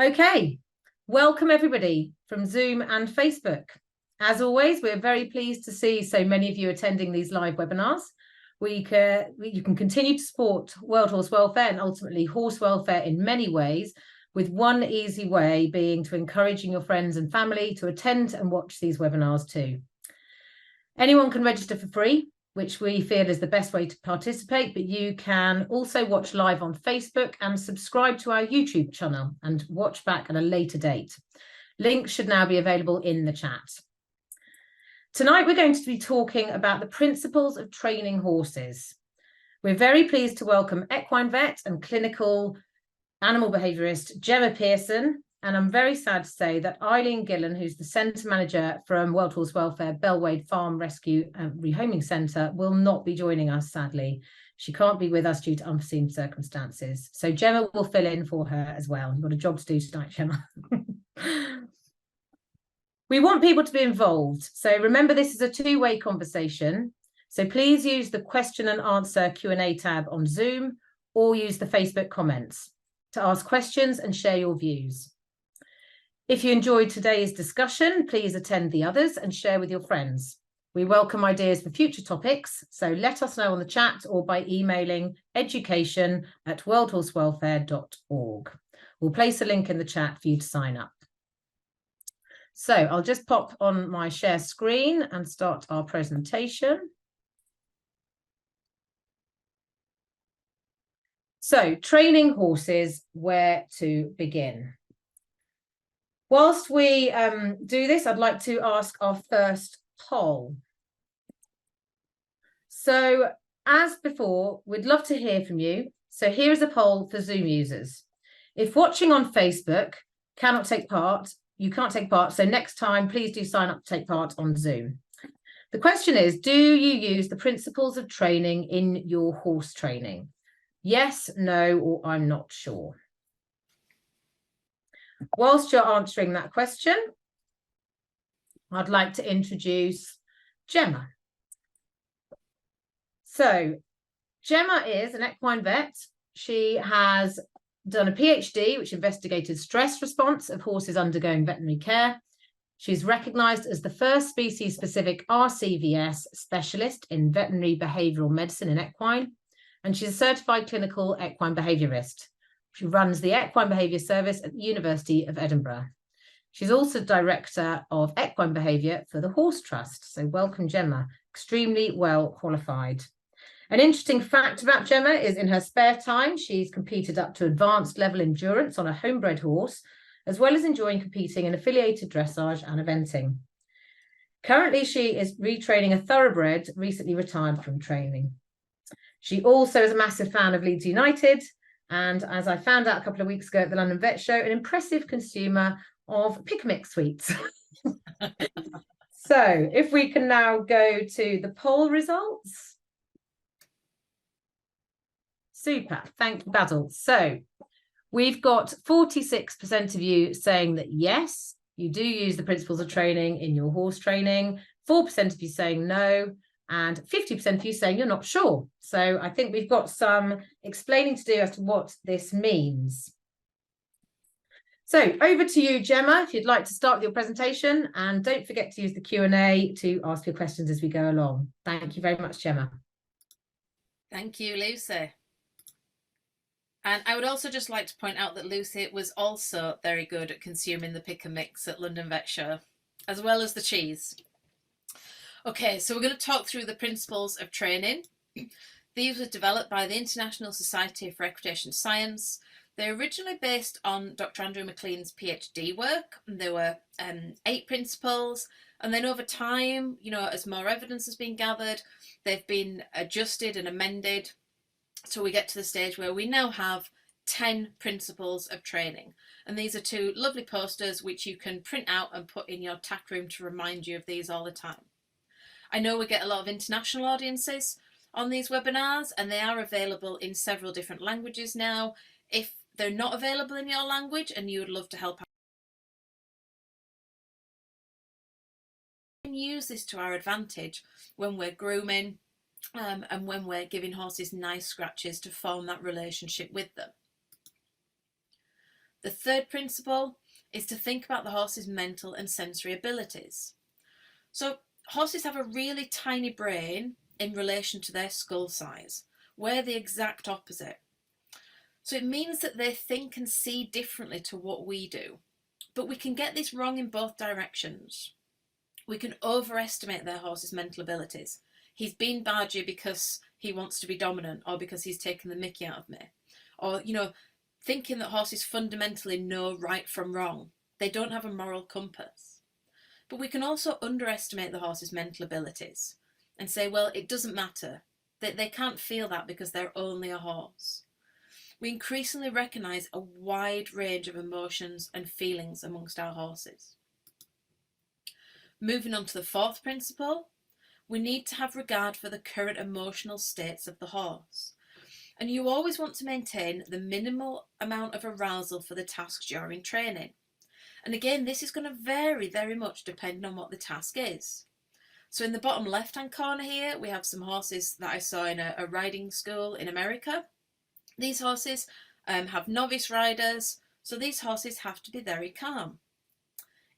Okay, welcome everybody from Zoom and Facebook. As always, we're very pleased to see so many of you attending these live webinars. You can continue to support World Horse Welfare and ultimately horse welfare in many ways, with one easy way being to encouraging your friends and family to attend and watch these webinars too. Anyone can register for free, which we feel is the best way to participate, but you can also watch live on Facebook and subscribe to our YouTube channel and watch back at a later date. Links should now be available in the chat. Tonight, we're going to be talking about the principles of training horses. We're very pleased to welcome equine vet and clinical animal behaviourist Gemma Pearson. And I'm very sad to say that Eileen Gillen, who's the centre manager from World Horse Welfare Bellwade Farm Rescue and Rehoming Centre, will not be joining us, sadly. She can't be with us due to unforeseen circumstances. So Gemma will fill in for her as well. You've got a job to do tonight, Gemma. We want people to be involved. So remember, this is a two-way conversation. So please use the question and answer Q&A tab on Zoom or use the Facebook comments to ask questions and share your views. If you enjoyed today's discussion, please attend the others and share with your friends. We welcome ideas for future topics, so let us know on the chat or by emailing education@worldhorsewelfare.org. We'll place a link in the chat for you to sign up. So I'll just pop on my share screen and start our presentation. So training horses, where to begin? Whilst we do this, I'd like to ask our first poll. So as before, we'd love to hear from you. So here is a poll for Zoom users. If watching on Facebook you can't take part. So next time, please do sign up to take part on Zoom. The question is, do you use the principles of training in your horse training? Yes, no, or I'm not sure. Whilst you're answering that question, I'd like to introduce Gemma. So Gemma is an equine vet. She has done a PhD, which investigated stress response of horses undergoing veterinary care. She's recognised as the first species-specific RCVS specialist in veterinary behavioural medicine in equine, and she's a certified clinical equine behaviourist. She runs the Equine Behaviour Service at the University of Edinburgh. She's also Director of Equine Behaviour for the Horse Trust. So welcome, Gemma. Extremely well qualified. An interesting fact about Gemma is in her spare time, she's competed up to advanced level endurance on a homebred horse, as well as enjoying competing in affiliated dressage and eventing. Currently, she is retraining a thoroughbred recently retired from training. She also is a massive fan of Leeds United, and as I found out a couple of weeks ago at the London Vet Show, an impressive consumer of pick-a-mix sweets. So if we can now go to the poll results. Super, thank you, Basil. So we've got 46% of you saying that yes, you do use the principles of training in your horse training, 4% of you saying no, and 50% of you saying you're not sure. So I think we've got some explaining to do as to what this means. So over to you, Gemma, if you'd like to start with your presentation, and don't forget to use the Q&A to ask your questions as we go along. Thank you very much, Gemma. Thank you, Lucy. And I would also just like to point out that Lucy was also very good at consuming the pick and mix at London Vet Show, as well as the cheese. Okay, so we're going to talk through the principles of training. These were developed by the International Society for Equitation Science. They're originally based on Dr. Andrew McLean's PhD work. And there were 8 principles. And then over time, as more evidence has been gathered, they've been adjusted and amended. So we get to the stage where we now have 10 principles of training. And these are 2 lovely posters which you can print out and put in your tack room to remind you of these all the time. I know we get a lot of international audiences on these webinars, and they are available in several different languages now. If they're not available in your language and you would love to help out, we can use this to our advantage when we're grooming and when we're giving horses nice scratches to form that relationship with them. The third principle is to think about the horse's mental and sensory abilities. So horses have a really tiny brain in relation to their skull size. We're the exact opposite. So it means that they think and see differently to what we do. But we can get this wrong in both directions. We can overestimate their horse's mental abilities. He's being bargy because he wants to be dominant, or because he's taken the mickey out of me. Or, thinking that horses fundamentally know right from wrong. They don't have a moral compass. But we can also underestimate the horse's mental abilities and say, well, it doesn't matter. They can't feel that because they're only a horse. We increasingly recognise a wide range of emotions and feelings amongst our horses. Moving on to the fourth principle, we need to have regard for the current emotional states of the horse. And you always want to maintain the minimal amount of arousal for the task during training. And again, this is going to vary very much depending on what the task is. So in the bottom left-hand corner here, we have some horses that I saw in a riding school in America. These horses have novice riders, so these horses have to be very calm.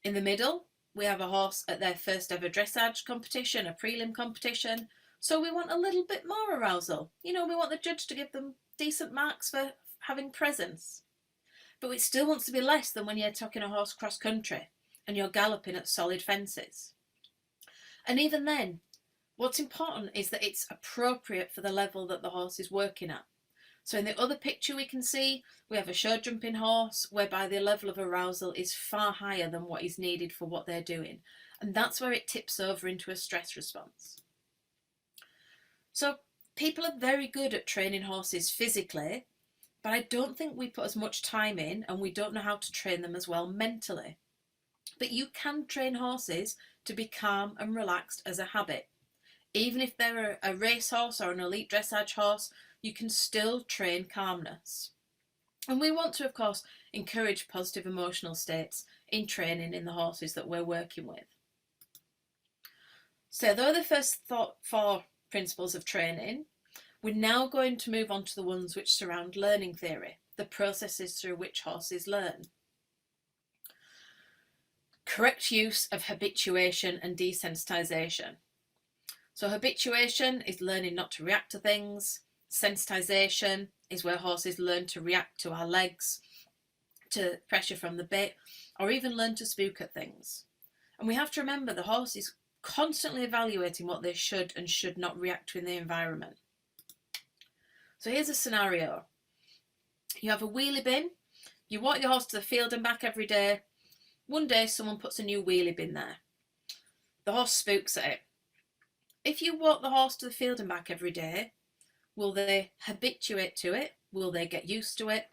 In the middle, we have a horse at their first ever dressage competition, a prelim competition, so we want a little bit more arousal. We want the judge to give them decent marks for having presence. But it still wants to be less than when you're taking a horse cross country and you're galloping at solid fences. And even then, what's important is that it's appropriate for the level that the horse is working at. So in the other picture we can see, we have a show jumping horse whereby the level of arousal is far higher than what is needed for what they're doing. And that's where it tips over into a stress response. So people are very good at training horses physically, but I don't think we put as much time in, and we don't know how to train them as well mentally. But you can train horses to be calm and relaxed as a habit. Even if they're a racehorse or an elite dressage horse, you can still train calmness. And we want to, of course, encourage positive emotional states in training in the horses that we're working with. So those are the first four principles of training. We're now going to move on to the ones which surround learning theory, the processes through which horses learn. Correct use of habituation and desensitization. So habituation is learning not to react to things. Sensitization is where horses learn to react to our legs, to pressure from the bit, or even learn to spook at things. And we have to remember the horse is constantly evaluating what they should and should not react to in the environment. So here's a scenario. You have a wheelie bin. You walk your horse to the field and back every day. One day someone puts a new wheelie bin there. The horse spooks at it. If you walk the horse to the field and back every day, will they habituate to it? Will they get used to it?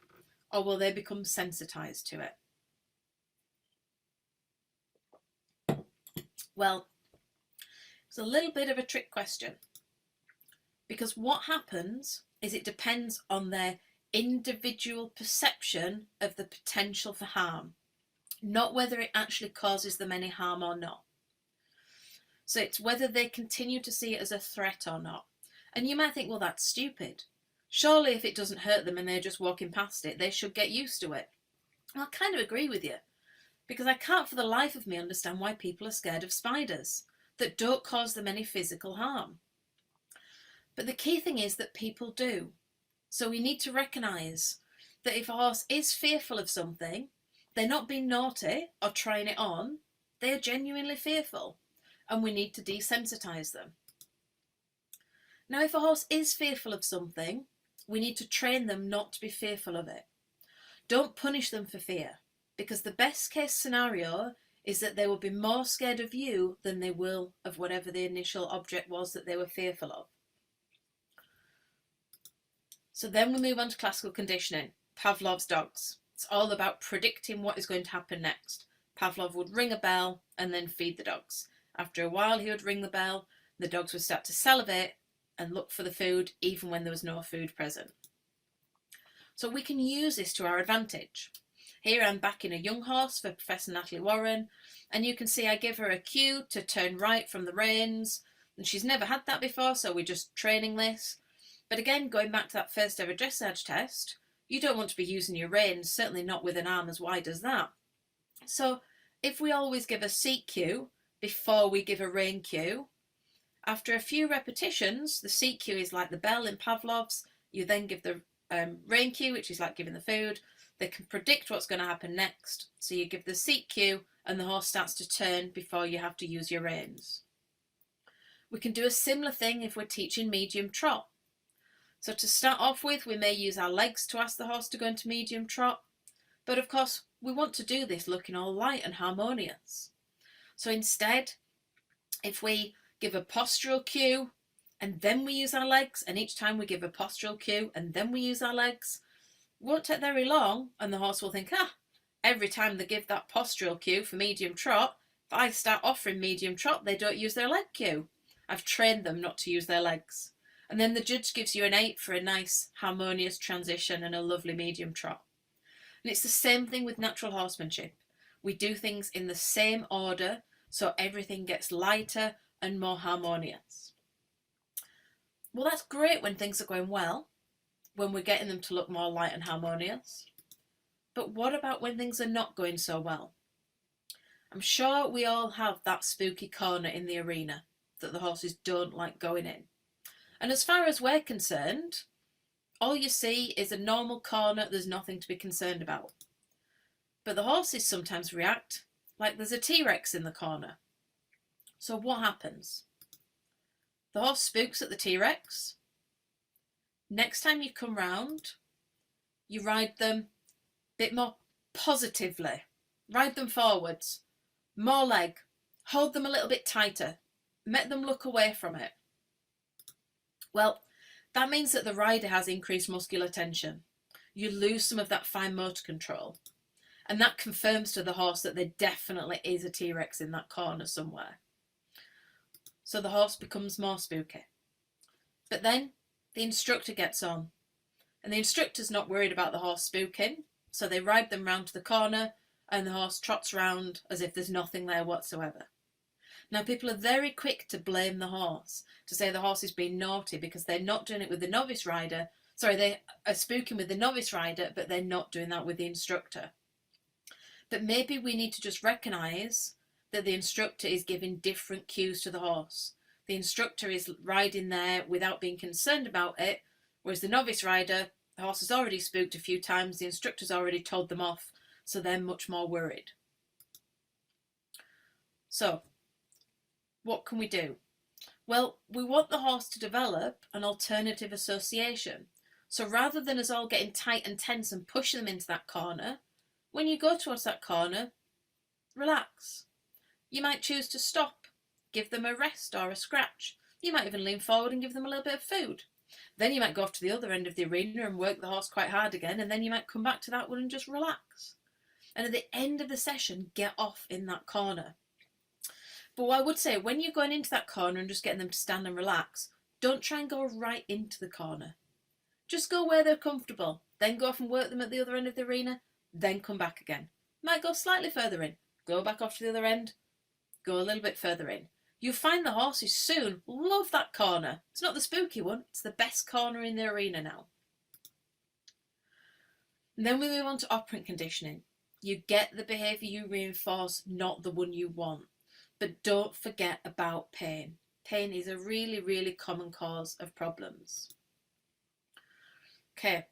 Or will they become sensitized to it? Well, it's a little bit of a trick question, because what happens is it depends on their individual perception of the potential for harm, not whether it actually causes them any harm or not. So it's whether they continue to see it as a threat or not. And you might think, well, that's stupid. Surely if it doesn't hurt them and they're just walking past it, they should get used to it. Well, I kind of agree with you, because I can't for the life of me understand why people are scared of spiders that don't cause them any physical harm. But the key thing is that people do. So we need to recognise that if a horse is fearful of something, they're not being naughty or trying it on, they are genuinely fearful, and we need to desensitise them. Now, if a horse is fearful of something, we need to train them not to be fearful of it. Don't punish them for fear, because the best case scenario is that they will be more scared of you than they will of whatever the initial object was that they were fearful of. So then we move on to classical conditioning, Pavlov's dogs. It's all about predicting what is going to happen next. Pavlov would ring a bell and then feed the dogs. After a while, he would ring the bell, the dogs would start to salivate and look for the food even when there was no food present. So we can use this to our advantage. Here I'm backing a young horse for Professor Natalie Warren, and you can see I give her a cue to turn right from the reins, and she's never had that before, so we're just training this. But again, going back to that first ever dressage test, You don't want to be using your reins, certainly not with an arm as wide as that. So if we always give a seat cue before we give a rein cue, after a few repetitions, the seat cue is like the bell in Pavlov's. You then give the rein cue, which is like giving the food. They can predict what's going to happen next. So you give the seat cue and the horse starts to turn before you have to use your reins. We can do a similar thing if we're teaching medium trot. So to start off with, we may use our legs to ask the horse to go into medium trot. But of course, we want to do this looking all light and harmonious. So instead, if we give a postural cue and then we use our legs, and each time we give a postural cue and then we use our legs, it won't take very long and the horse will think, every time they give that postural cue for medium trot, if I start offering medium trot, they don't use their leg cue. I've trained them not to use their legs. And then the judge gives you an 8 for a nice harmonious transition and a lovely medium trot. And it's the same thing with natural horsemanship. We do things in the same order so everything gets lighter and more harmonious. Well, that's great when things are going well, when we're getting them to look more light and harmonious. But what about when things are not going so well? I'm sure we all have that spooky corner in the arena that the horses don't like going in. And as far as we're concerned, all you see is a normal corner, there's nothing to be concerned about. But the horses sometimes react like there's a T-Rex in the corner. So what happens? The horse spooks at the T-Rex. Next time you come round, you ride them a bit more positively. Ride them forwards, more leg, hold them a little bit tighter, make them look away from it. Well, that means that the rider has increased muscular tension. You lose some of that fine motor control. And that confirms to the horse that there definitely is a T-Rex in that corner somewhere. So the horse becomes more spooky. But then the instructor gets on. And the instructor's not worried about the horse spooking. So they ride them round to the corner and the horse trots round as if there's nothing there whatsoever. Now, people are very quick to blame the horse, to say the horse is being naughty because they're not doing it with the novice rider. Sorry, they are spooking with the novice rider, but they're not doing that with the instructor. But maybe we need to just recognise that the instructor is giving different cues to the horse. The instructor is riding there without being concerned about it, whereas the novice rider, the horse has already spooked a few times, the instructor's already told them off, so they're much more worried. So, what can we do? Well, we want the horse to develop an alternative association. So rather than us all getting tight and tense and push them into that corner, when you go towards that corner, relax. You might choose to stop, give them a rest or a scratch. You might even lean forward and give them a little bit of food. Then you might go off to the other end of the arena and work the horse quite hard again, and then you might come back to that one and just relax. And at the end of the session, get off in that corner. But what I would say, when you're going into that corner and just getting them to stand and relax, don't try and go right into the corner. Just go where they're comfortable, then go off and work them at the other end of the arena, then come back again. Might go slightly further in, go back off to the other end, go a little bit further in. You'll find the horses soon love that corner. It's not the spooky one, it's the best corner in the arena now. And then we move on to operant conditioning. You get the behaviour you reinforce, not the one you want. But don't forget about pain. Pain is a really, really common cause of problems. Okay,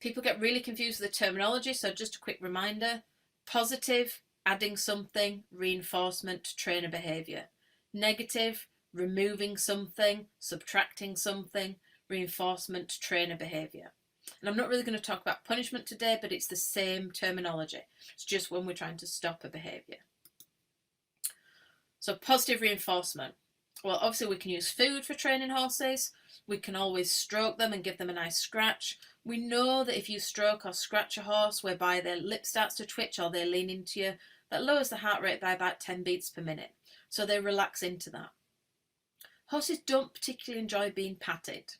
people get really confused with the terminology, so just a quick reminder. Positive, adding something, reinforcement to train a behaviour. Negative, removing something, subtracting something, reinforcement to train a behaviour. And I'm not really going to talk about punishment today, but it's the same terminology. It's just when we're trying to stop a behaviour. So positive reinforcement. Well, obviously we can use food for training horses. We can always stroke them and give them a nice scratch. We know that if you stroke or scratch a horse whereby their lip starts to twitch or they lean into you, that lowers the heart rate by about 10 beats per minute. So they relax into that. Horses don't particularly enjoy being patted.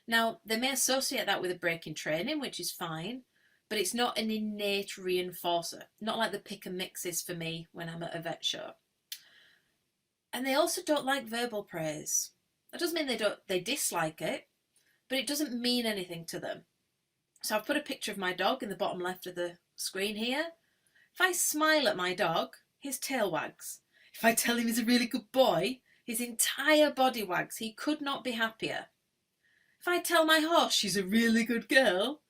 Now, they may associate that with a break in training, which is fine, but it's not an innate reinforcer. Not like the pick and mix is for me when I'm at a vet show. And they also don't like verbal praise. That doesn't mean they dislike it, but it doesn't mean anything to them. So I've put a picture of my dog in the bottom left of the screen here. If I smile at my dog, his tail wags. If I tell him he's a really good boy, his entire body wags. He could not be happier. If I tell my horse she's a really good girl,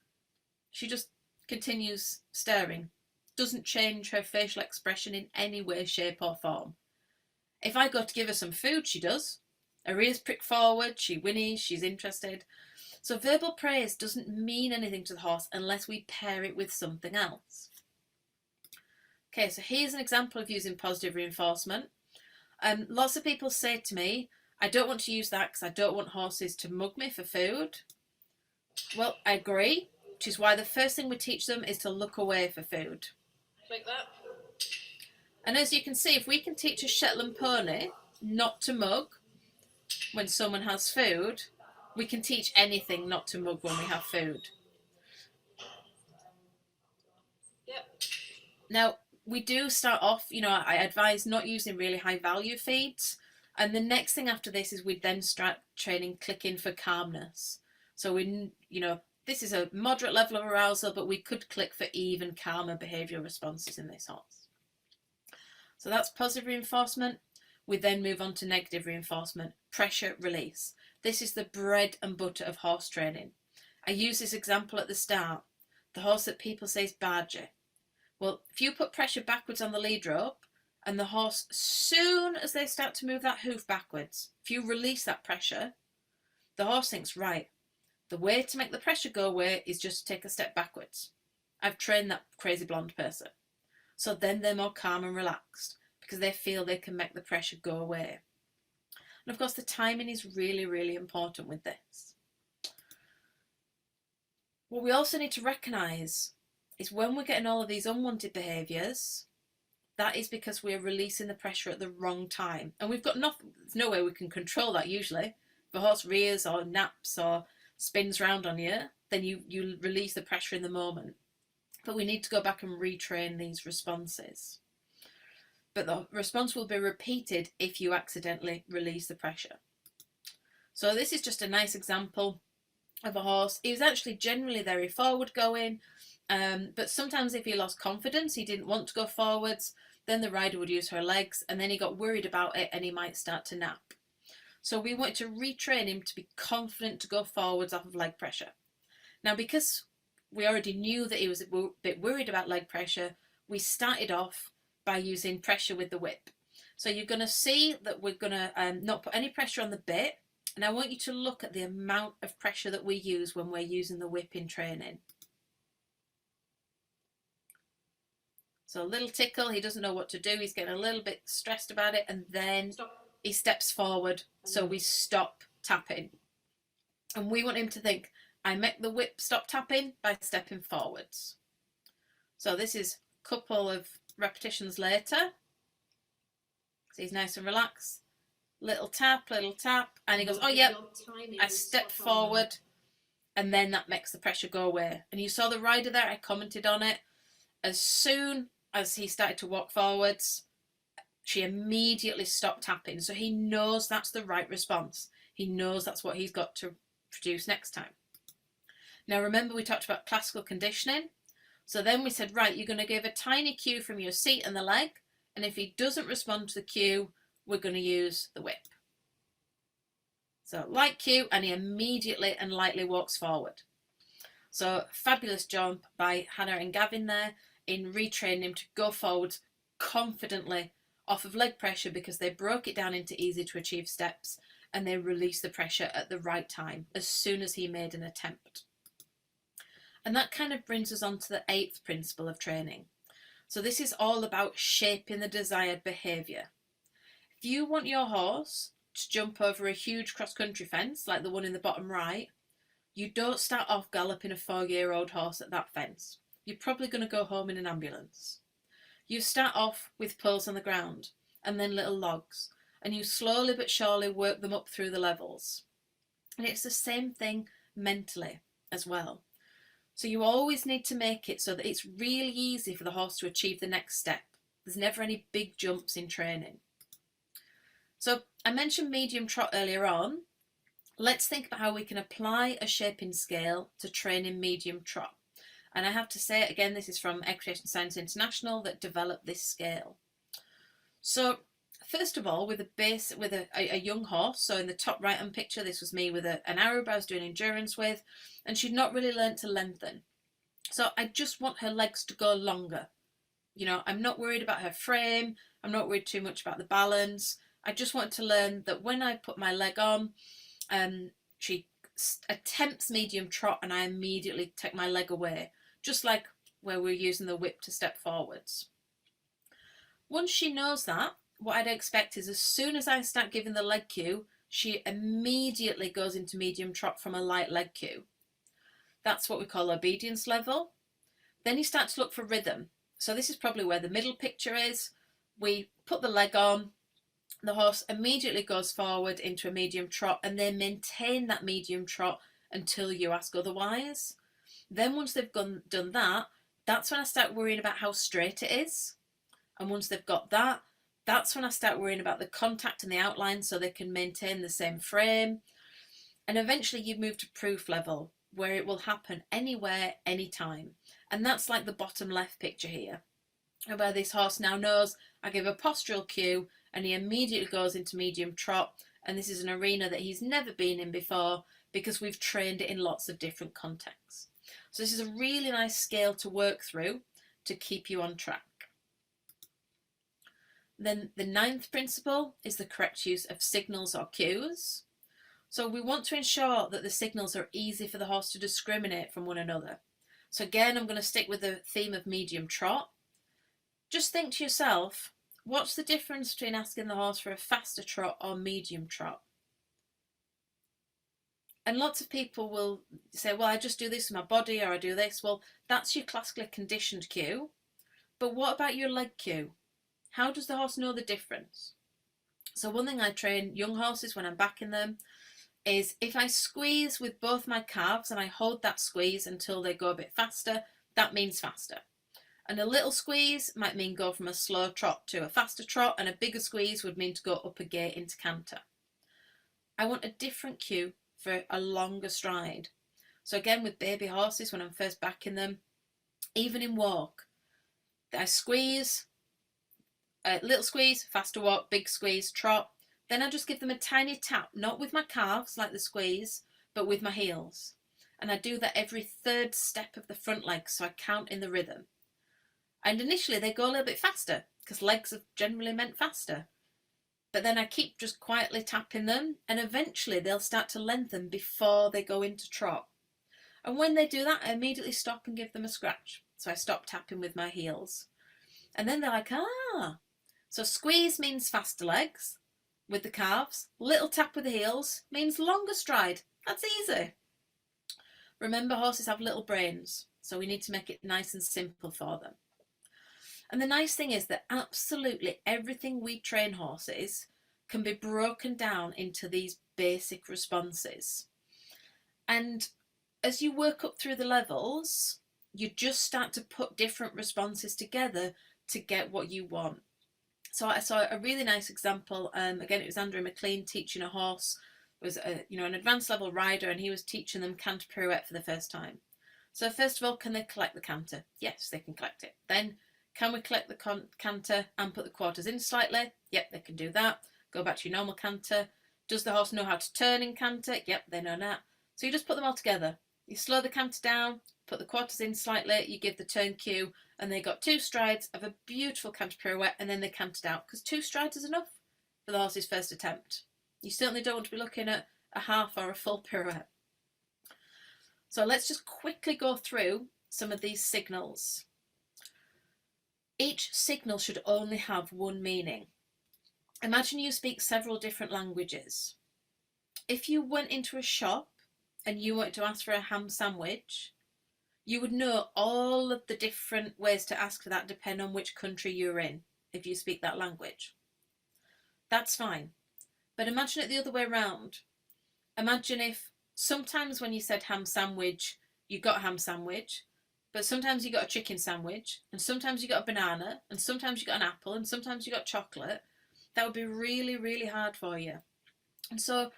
she just continues staring. Doesn't change her facial expression in any way, shape or form. If I go to give her some food, she does. Her ears prick forward, she whinnies, she's interested. So verbal praise doesn't mean anything to the horse unless we pair it with something else. Okay, so here's an example of using positive reinforcement. Lots of people say to me, I don't want to use that because I don't want horses to mug me for food. Well, I agree, which is why the first thing we teach them is to look away for food. Like that. And as you can see, if we can teach a Shetland pony not to mug when someone has food, we can teach anything not to mug when we have food. Yep. Now, we do start off, I advise not using really high value feeds. And the next thing after this is we then start training clicking for calmness. So this is a moderate level of arousal, but we could click for even calmer behavioural responses in this horse. So that's positive reinforcement. We then move on to negative reinforcement, pressure release. This is the bread and butter of horse training. I use this example at the start. The horse that people say is bargy. Well, if you put pressure backwards on the lead rope and the horse, soon as they start to move that hoof backwards, if you release that pressure, the horse thinks, right, the way to make the pressure go away is just to take a step backwards. I've trained that crazy blonde person. So then they're more calm and relaxed because they feel they can make the pressure go away. And of course, the timing is really, really important with this. What we also need to recognise is when we're getting all of these unwanted behaviours, that is because we're releasing the pressure at the wrong time. And we've got there's no way we can control that usually. If a horse rears or naps or spins round on you, then you release the pressure in the moment. But we need to go back and retrain these responses. But the response will be repeated if you accidentally release the pressure. So this is just a nice example of a horse. He was actually generally very forward going, but sometimes if he lost confidence, he didn't want to go forwards, then the rider would use her legs, and then he got worried about it and he might start to nap. So we wanted to retrain him to be confident to go forwards off of leg pressure. Now, because we already knew that he was a bit worried about leg pressure, we started off by using pressure with the whip. So you're going to see that we're going to not put any pressure on the bit, and I want you to look at the amount of pressure that we use when we're using the whip in training. So a little tickle, he doesn't know what to do, he's getting a little bit stressed about it, and then he steps forward, so we stop tapping. And we want him to think, I make the whip stop tapping by stepping forwards. So this is a couple of repetitions later. So he's nice and relaxed. Little tap, and he goes, oh yep, I step forward, and then that makes the pressure go away. And you saw the rider there, I commented on it. As soon as he started to walk forwards, she immediately stopped tapping. So he knows that's the right response. He knows that's what he's got to produce next time. Now remember, we talked about classical conditioning. So then we said, right, you're going to give a tiny cue from your seat and the leg, and if he doesn't respond to the cue, we're going to use the whip. So light cue, and he immediately and lightly walks forward. So fabulous job by Hannah and Gavin there in retraining him to go forward confidently off of leg pressure, because they broke it down into easy to achieve steps and they released the pressure at the right time as soon as he made an attempt. And that kind of brings us on to the 8th principle of training. So this is all about shaping the desired behaviour. If you want your horse to jump over a huge cross-country fence like the one in the bottom right, you don't start off galloping a 4-year-old horse at that fence. You're probably going to go home in an ambulance. You start off with poles on the ground and then little logs, and you slowly but surely work them up through the levels. And it's the same thing mentally as well. So you always need to make it so that it's really easy for the horse to achieve the next step. There's never any big jumps in training. So I mentioned medium trot earlier on. let's think about how we can apply a shaping scale to training medium trot. And I have to say, again, this is from Equitation Science International that developed this scale. So first of all, with a young horse, so in the top right hand picture, this was me with an Arab I was doing endurance with, and she'd not really learnt to lengthen. So I just want her legs to go longer. You know, I'm not worried about her frame, I'm not worried too much about the balance. I just want to learn that when I put my leg on, she attempts medium trot and I immediately take my leg away, just like where we're using the whip to step forwards. Once she knows that, what I'd expect is as soon as I start giving the leg cue, she immediately goes into medium trot from a light leg cue. That's what we call obedience level. Then you start to look for rhythm. So this is probably where the middle picture is. We put the leg on, the horse immediately goes forward into a medium trot and they maintain that medium trot until you ask otherwise. Then once they've done that, that's when I start worrying about how straight it is. And once they've got that, that's when I start worrying about the contact and the outline so they can maintain the same frame. And eventually you move to proof level, where it will happen anywhere, anytime. And that's like the bottom left picture here, where this horse now knows I give a postural cue and he immediately goes into medium trot. And this is an arena that he's never been in before because we've trained it in lots of different contexts. So this is a really nice scale to work through to keep you on track. Then the 9th principle is the correct use of signals or cues. So we want to ensure that the signals are easy for the horse to discriminate from one another. So again, I'm going to stick with the theme of medium trot. Just think to yourself, what's the difference between asking the horse for a faster trot or medium trot? And lots of people will say, well, I just do this with my body or I do this. Well, that's your classically conditioned cue. But what about your leg cue? How does the horse know the difference? So one thing I train young horses when I'm backing them is if I squeeze with both my calves and I hold that squeeze until they go a bit faster, that means faster. And a little squeeze might mean go from a slow trot to a faster trot, and a bigger squeeze would mean to go up a gate into canter. I want a different cue for a longer stride. So again, with baby horses, when I'm first backing them, even in walk, I squeeze, a little squeeze, faster walk, big squeeze, trot. Then I just give them a tiny tap, not with my calves like the squeeze, but with my heels. And I do that every third step of the front leg, so I count in the rhythm. And initially they go a little bit faster because legs are generally meant faster. But then I keep just quietly tapping them and eventually they'll start to lengthen before they go into trot. And when they do that, I immediately stop and give them a scratch. So I stop tapping with my heels. And then they're like, ah. So squeeze means faster legs with the calves. Little tap with the heels means longer stride. That's easy. Remember, horses have little brains, so we need to make it nice and simple for them. And the nice thing is that absolutely everything we train horses can be broken down into these basic responses. And as you work up through the levels, you just start to put different responses together to get what you want. So I saw a really nice example. Again, it was Andrew McLean teaching a horse, was an advanced level rider, and he was teaching them canter pirouette for the first time. So first of all, can they collect the canter? Yes, they can collect it. Then, can we collect the canter and put the quarters in slightly? Yep, they can do that. Go back to your normal canter. Does the horse know how to turn in canter? Yep, they know that. So you just put them all together. You slow the canter down, put the quarters in slightly, you give the turn cue, and they got 2 strides of a beautiful canter pirouette, and then they cantered out, because 2 strides is enough for the horse's first attempt. You certainly don't want to be looking at a half or a full pirouette. So let's just quickly go through some of these signals. Each signal should only have one meaning. Imagine you speak several different languages. If you went into a shop and you wanted to ask for a ham sandwich, you would know all of the different ways to ask for that depending on which country you're in, if you speak that language. That's fine. But imagine it the other way around. Imagine if sometimes when you said ham sandwich, you got a ham sandwich, but sometimes you got a chicken sandwich, and sometimes you got a banana, and sometimes you got an apple, and sometimes you got chocolate. That would be really, really hard for you. And so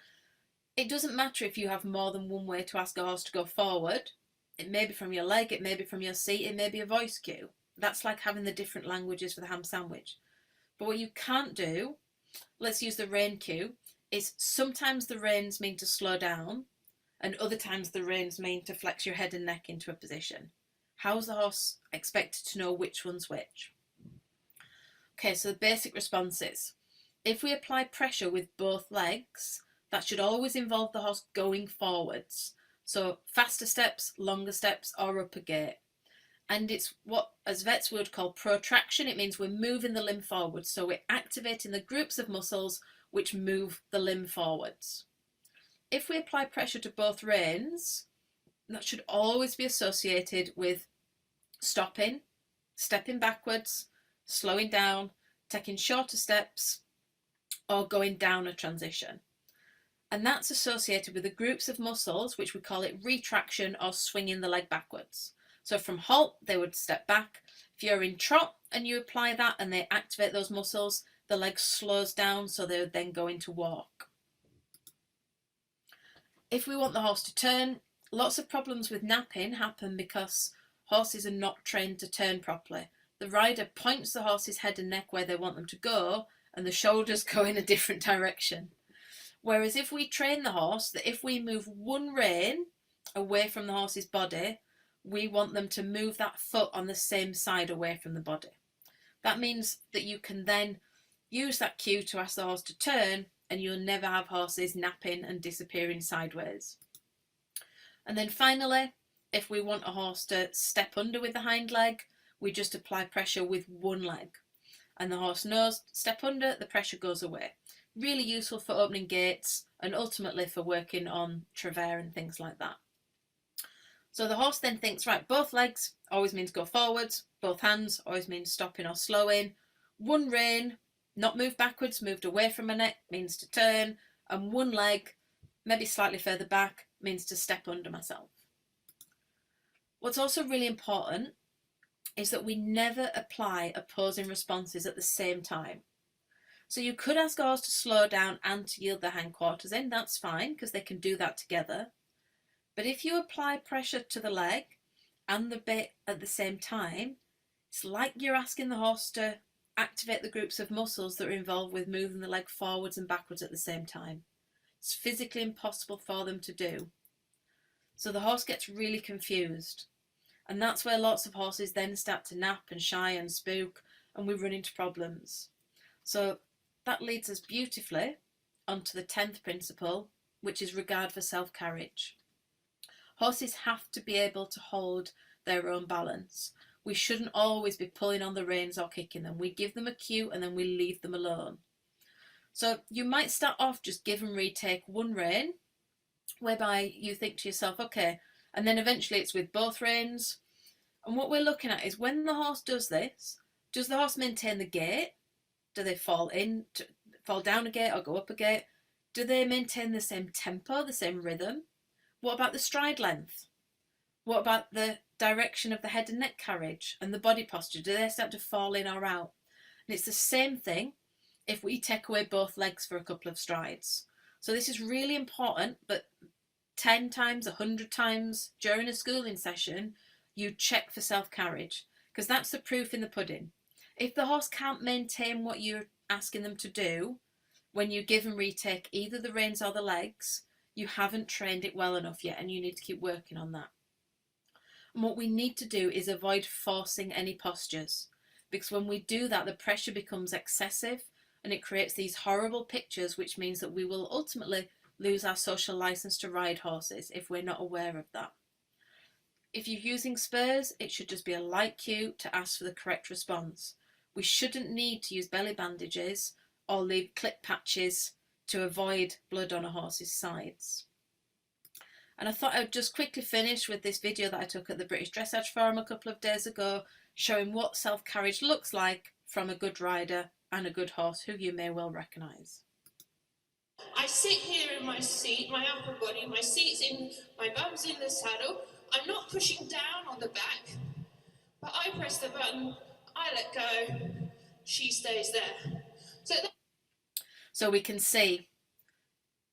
It doesn't matter if you have more than one way to ask a horse to go forward. It may be from your leg, it may be from your seat, it may be a voice cue. That's like having the different languages for the ham sandwich. But what you can't do, let's use the rein cue, is sometimes the reins mean to slow down and other times the reins mean to flex your head and neck into a position. How's the horse expected to know which one's which? Okay, so the basic response is, if we apply pressure with both legs, that should always involve the horse going forwards. So faster steps, longer steps, or up a gait. And it's what, as vets would call protraction. It means we're moving the limb forwards. So we're activating the groups of muscles which move the limb forwards. If we apply pressure to both reins, that should always be associated with stopping, stepping backwards, slowing down, taking shorter steps, or going down a transition. And that's associated with the groups of muscles, which we call it retraction or swinging the leg backwards. So from halt, they would step back. If you're in trot and you apply that and they activate those muscles, the leg slows down, so they would then go into walk. If we want the horse to turn, lots of problems with napping happen because horses are not trained to turn properly. The rider points the horse's head and neck where they want them to go, and the shoulders go in a different direction. Whereas if we train the horse that if we move one rein away from the horse's body, we want them to move that foot on the same side away from the body. That means that you can then use that cue to ask the horse to turn, and you'll never have horses napping and disappearing sideways. And then finally, if we want a horse to step under with the hind leg, we just apply pressure with one leg. And the horse knows, step under, the pressure goes away. Really useful for opening gates and ultimately for working on travers and things like that. So the horse then thinks, right, both legs always means go forwards, both hands always means stopping or slowing. One rein, not move backwards, moved away from my neck, means to turn, and one leg, maybe slightly further back, means to step under myself. What's also really important is that we never apply opposing responses at the same time. So you could ask a horse to slow down and to yield their hindquarters in, that's fine, because they can do that together. But if you apply pressure to the leg and the bit at the same time, it's like you're asking the horse to activate the groups of muscles that are involved with moving the leg forwards and backwards at the same time. It's physically impossible for them to do. So the horse gets really confused. And that's where lots of horses then start to nap and shy and spook, and we run into problems. So that leads us beautifully onto the 10th principle, which is regard for self-carriage. Horses have to be able to hold their own balance. We shouldn't always be pulling on the reins or kicking them. We give them a cue and then we leave them alone. So you might start off just give and retake one rein, whereby you think to yourself, okay, and then eventually it's with both reins. And what we're looking at is when the horse does this, does the horse maintain the gait? Do they fall down a gait or go up a gait? Do they maintain the same tempo, the same rhythm? What about the stride length? What about the direction of the head and neck carriage and the body posture? Do they start to fall in or out? And it's the same thing if we take away both legs for a couple of strides. So this is really important, but 10 times, 100 times during a schooling session, you check for self-carriage, because that's the proof in the pudding. If the horse can't maintain what you're asking them to do, when you give and retake either the reins or the legs, you haven't trained it well enough yet, and you need to keep working on that. And what we need to do is avoid forcing any postures, because when we do that, the pressure becomes excessive and it creates these horrible pictures, which means that we will ultimately lose our social license to ride horses if we're not aware of that. If you're using spurs, it should just be a light cue to ask for the correct response. We shouldn't need to use belly bandages or leave clip patches to avoid blood on a horse's sides. And I thought I would just quickly finish with this video that I took at the British Dressage Forum a couple of days ago, showing what self-carriage looks like from a good rider and a good horse who you may well recognise. I sit here in my seat, my upper body, my seat's in, my bum's in the saddle. I'm not pushing down on the back, but I press the button, I let go, she stays there. So we can see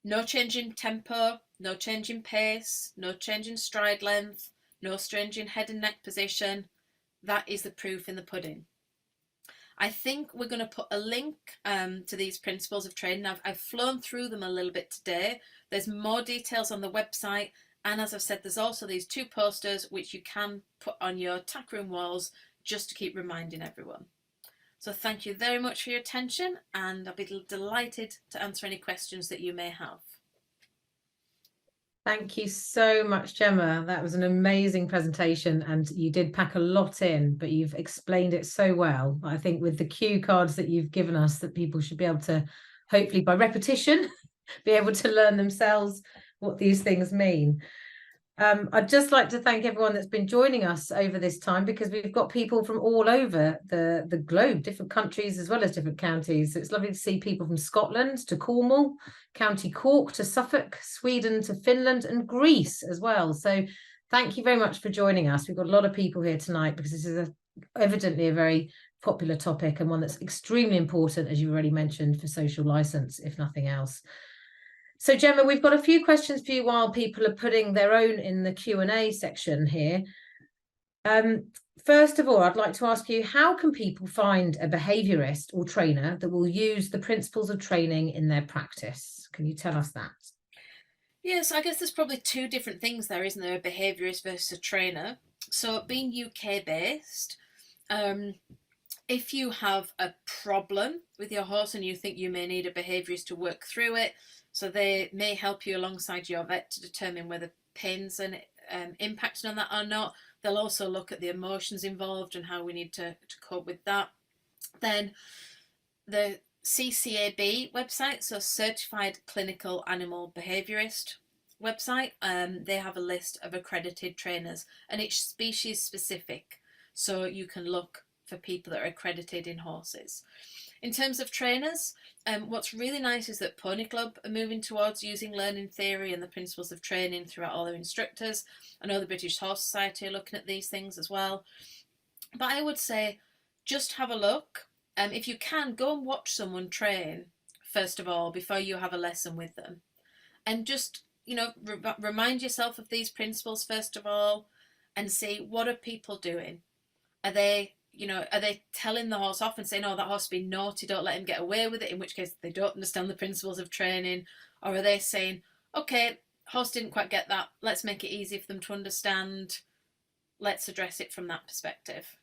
No change in tempo, no change in pace, no change in stride length, no change in head and neck position. That is the proof in the pudding. I think we're going to put a link to these principles of training. I've flown through them a little bit today. There's more details on the website. And as I've said, there's also these 2 posters which you can put on your tack room walls just to keep reminding everyone. So thank you very much for your attention, and I'll be delighted to answer any questions that you may have. Thank you so much, Gemma. That was an amazing presentation, and you did pack a lot in, but you've explained it so well. I think with the cue cards that you've given us, that people should be able to, hopefully by repetition, be able to learn themselves what these things mean. I'd just like to thank everyone that's been joining us over this time, because we've got people from all over the globe, different countries as well as different counties. So it's lovely to see people from Scotland to Cornwall, County Cork to Suffolk, Sweden to Finland, and Greece as well. So thank you very much for joining us. We've got a lot of people here tonight because this is evidently a very popular topic, and one that's extremely important, as you already mentioned, for social license, if nothing else. So Gemma, we've got a few questions for you while people are putting their own in the Q&A section here. First of all, I'd like to ask you, how can people find a behaviourist or trainer that will use the principles of training in their practice? Can you tell us that? Yes, I guess there's probably 2 different things there, isn't there? A behaviourist versus a trainer. So being UK based, if you have a problem with your horse and you think you may need a behaviourist to work through it, so they may help you alongside your vet to determine whether pain's impacting on that or not. They'll also look at the emotions involved and how we need to cope with that. Then the CCAB website, so Certified Clinical Animal Behaviourist website, they have a list of accredited trainers, and each species specific. So you can look for people that are accredited in horses. In terms of trainers, what's really nice is that Pony Club are moving towards using learning theory and the principles of training throughout all their instructors. I know the British Horse Society are looking at these things as well. But I would say just have a look. If you can, go and watch someone train, first of all, before you have a lesson with them. And just, remind yourself of these principles, first of all, and see, what are people doing? Are they telling the horse off and saying, oh, that horse has been naughty, don't let him get away with it, in which case they don't understand the principles of training? Or are they saying, okay, horse didn't quite get that, let's make it easy for them to understand, let's address it from that perspective?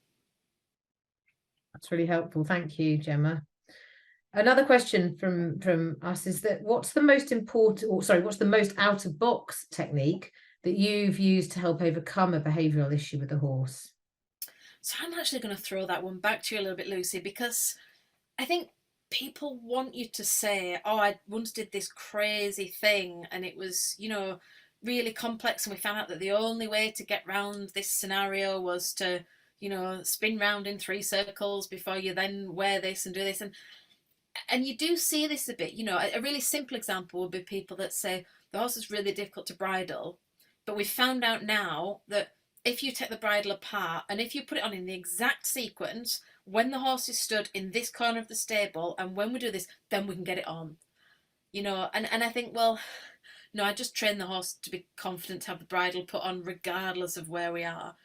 That's really helpful. Thank you, Gemma. Another question from us is that what's the most out-of-box technique that you've used to help overcome a behavioural issue with the horse? So I'm actually going to throw that one back to you a little bit, Lucy, because I think people want you to say, oh, I once did this crazy thing and it was, really complex, and we found out that the only way to get round this scenario was to, spin round in 3 circles before you then wear this and do this. And you do see this a bit, a really simple example would be people that say the horse is really difficult to bridle, but we've found out now that if you take the bridle apart and if you put it on in the exact sequence, when the horse is stood in this corner of the stable and when we do this, then we can get it on. And I think, well, no, I just train the horse to be confident to have the bridle put on regardless of where we are.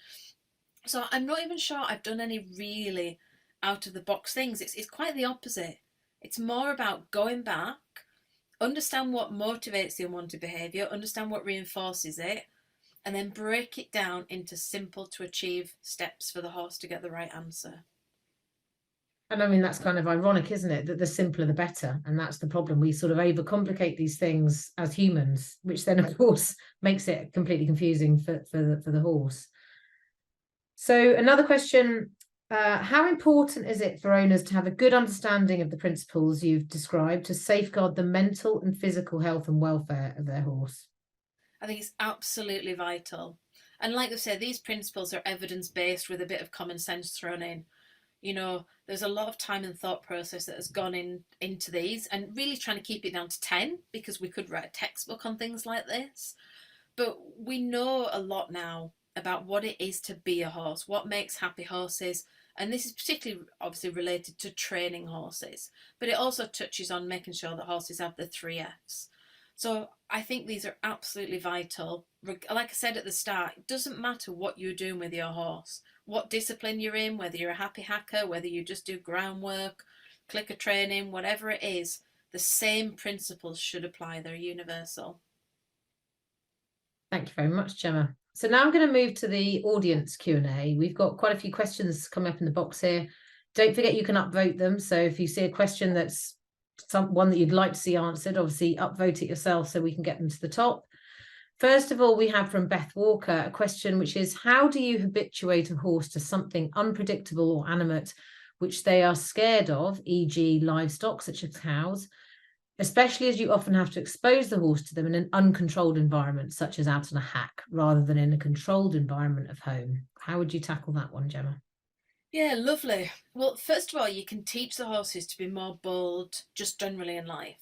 So I'm not even sure I've done any really out of the box things. It's quite the opposite. It's more about going back, understand what motivates the unwanted behaviour, understand what reinforces it, and then break it down into simple to achieve steps for the horse to get the right answer. And I mean, that's kind of ironic, isn't it? That the simpler the better. And that's the problem. We sort of overcomplicate these things as humans, which then, of course, makes it completely confusing for the horse. So another question, how important is it for owners to have a good understanding of the principles you've described to safeguard the mental and physical health and welfare of their horse? I think it's absolutely vital. And like I said, these principles are evidence-based with a bit of common sense thrown in. There's a lot of time and thought process that has gone into these, and really trying to keep it down to 10, because we could write a textbook on things like this. But we know a lot now about what it is to be a horse, what makes happy horses. And this is particularly obviously related to training horses, but it also touches on making sure that horses have the 3 Fs. So I think these are absolutely vital. Like I said at the start, it doesn't matter what you're doing with your horse, what discipline you're in, whether you're a happy hacker, whether you just do groundwork, clicker training, whatever it is, the same principles should apply. They're universal. Thank you very much, Gemma. So now I'm going to move to the audience Q&A. We've got quite a few questions coming up in the box here. Don't forget you can upvote them. So if you see a question that's one that you'd like to see answered, obviously upvote it yourself so we can get them to the top. First of all, we have from Beth Walker a question which is, how do you habituate a horse to something unpredictable or animate which they are scared of, e.g. livestock such as cows, especially as you often have to expose the horse to them in an uncontrolled environment, such as out on a hack, rather than in a controlled environment of home? How would you tackle that one, Gemma? Yeah, lovely. Well, first of all, you can teach the horses to be more bold just generally in life.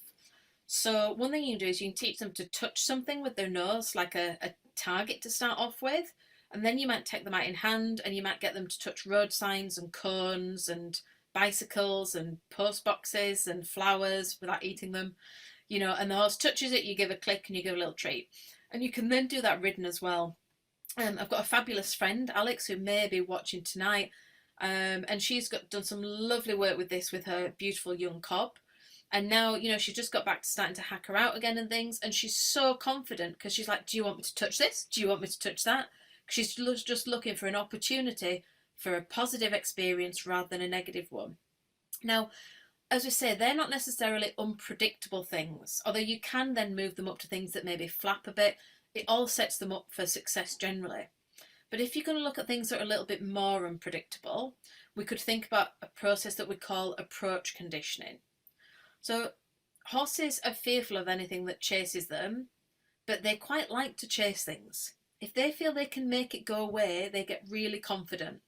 So one thing you can do is you can teach them to touch something with their nose, like a target to start off with. And then you might take them out in hand and you might get them to touch road signs and cones and bicycles and post boxes and flowers without eating them. And the horse touches it, you give a click and you give a little treat. And you can then do that ridden as well. I've got a fabulous friend, Alex, who may be watching tonight. And she's done some lovely work with this with her beautiful young cob. And now, she's just got back to starting to hack her out again and things. And she's so confident because she's like, do you want me to touch this? Do you want me to touch that? She's just looking for an opportunity for a positive experience rather than a negative one. Now, as we say, they're not necessarily unpredictable things, although you can then move them up to things that maybe flap a bit. It all sets them up for success generally. But if you're going to look at things that are a little bit more unpredictable, we could think about a process that we call approach conditioning. So horses are fearful of anything that chases them, but they quite like to chase things. If they feel they can make it go away, they get really confident.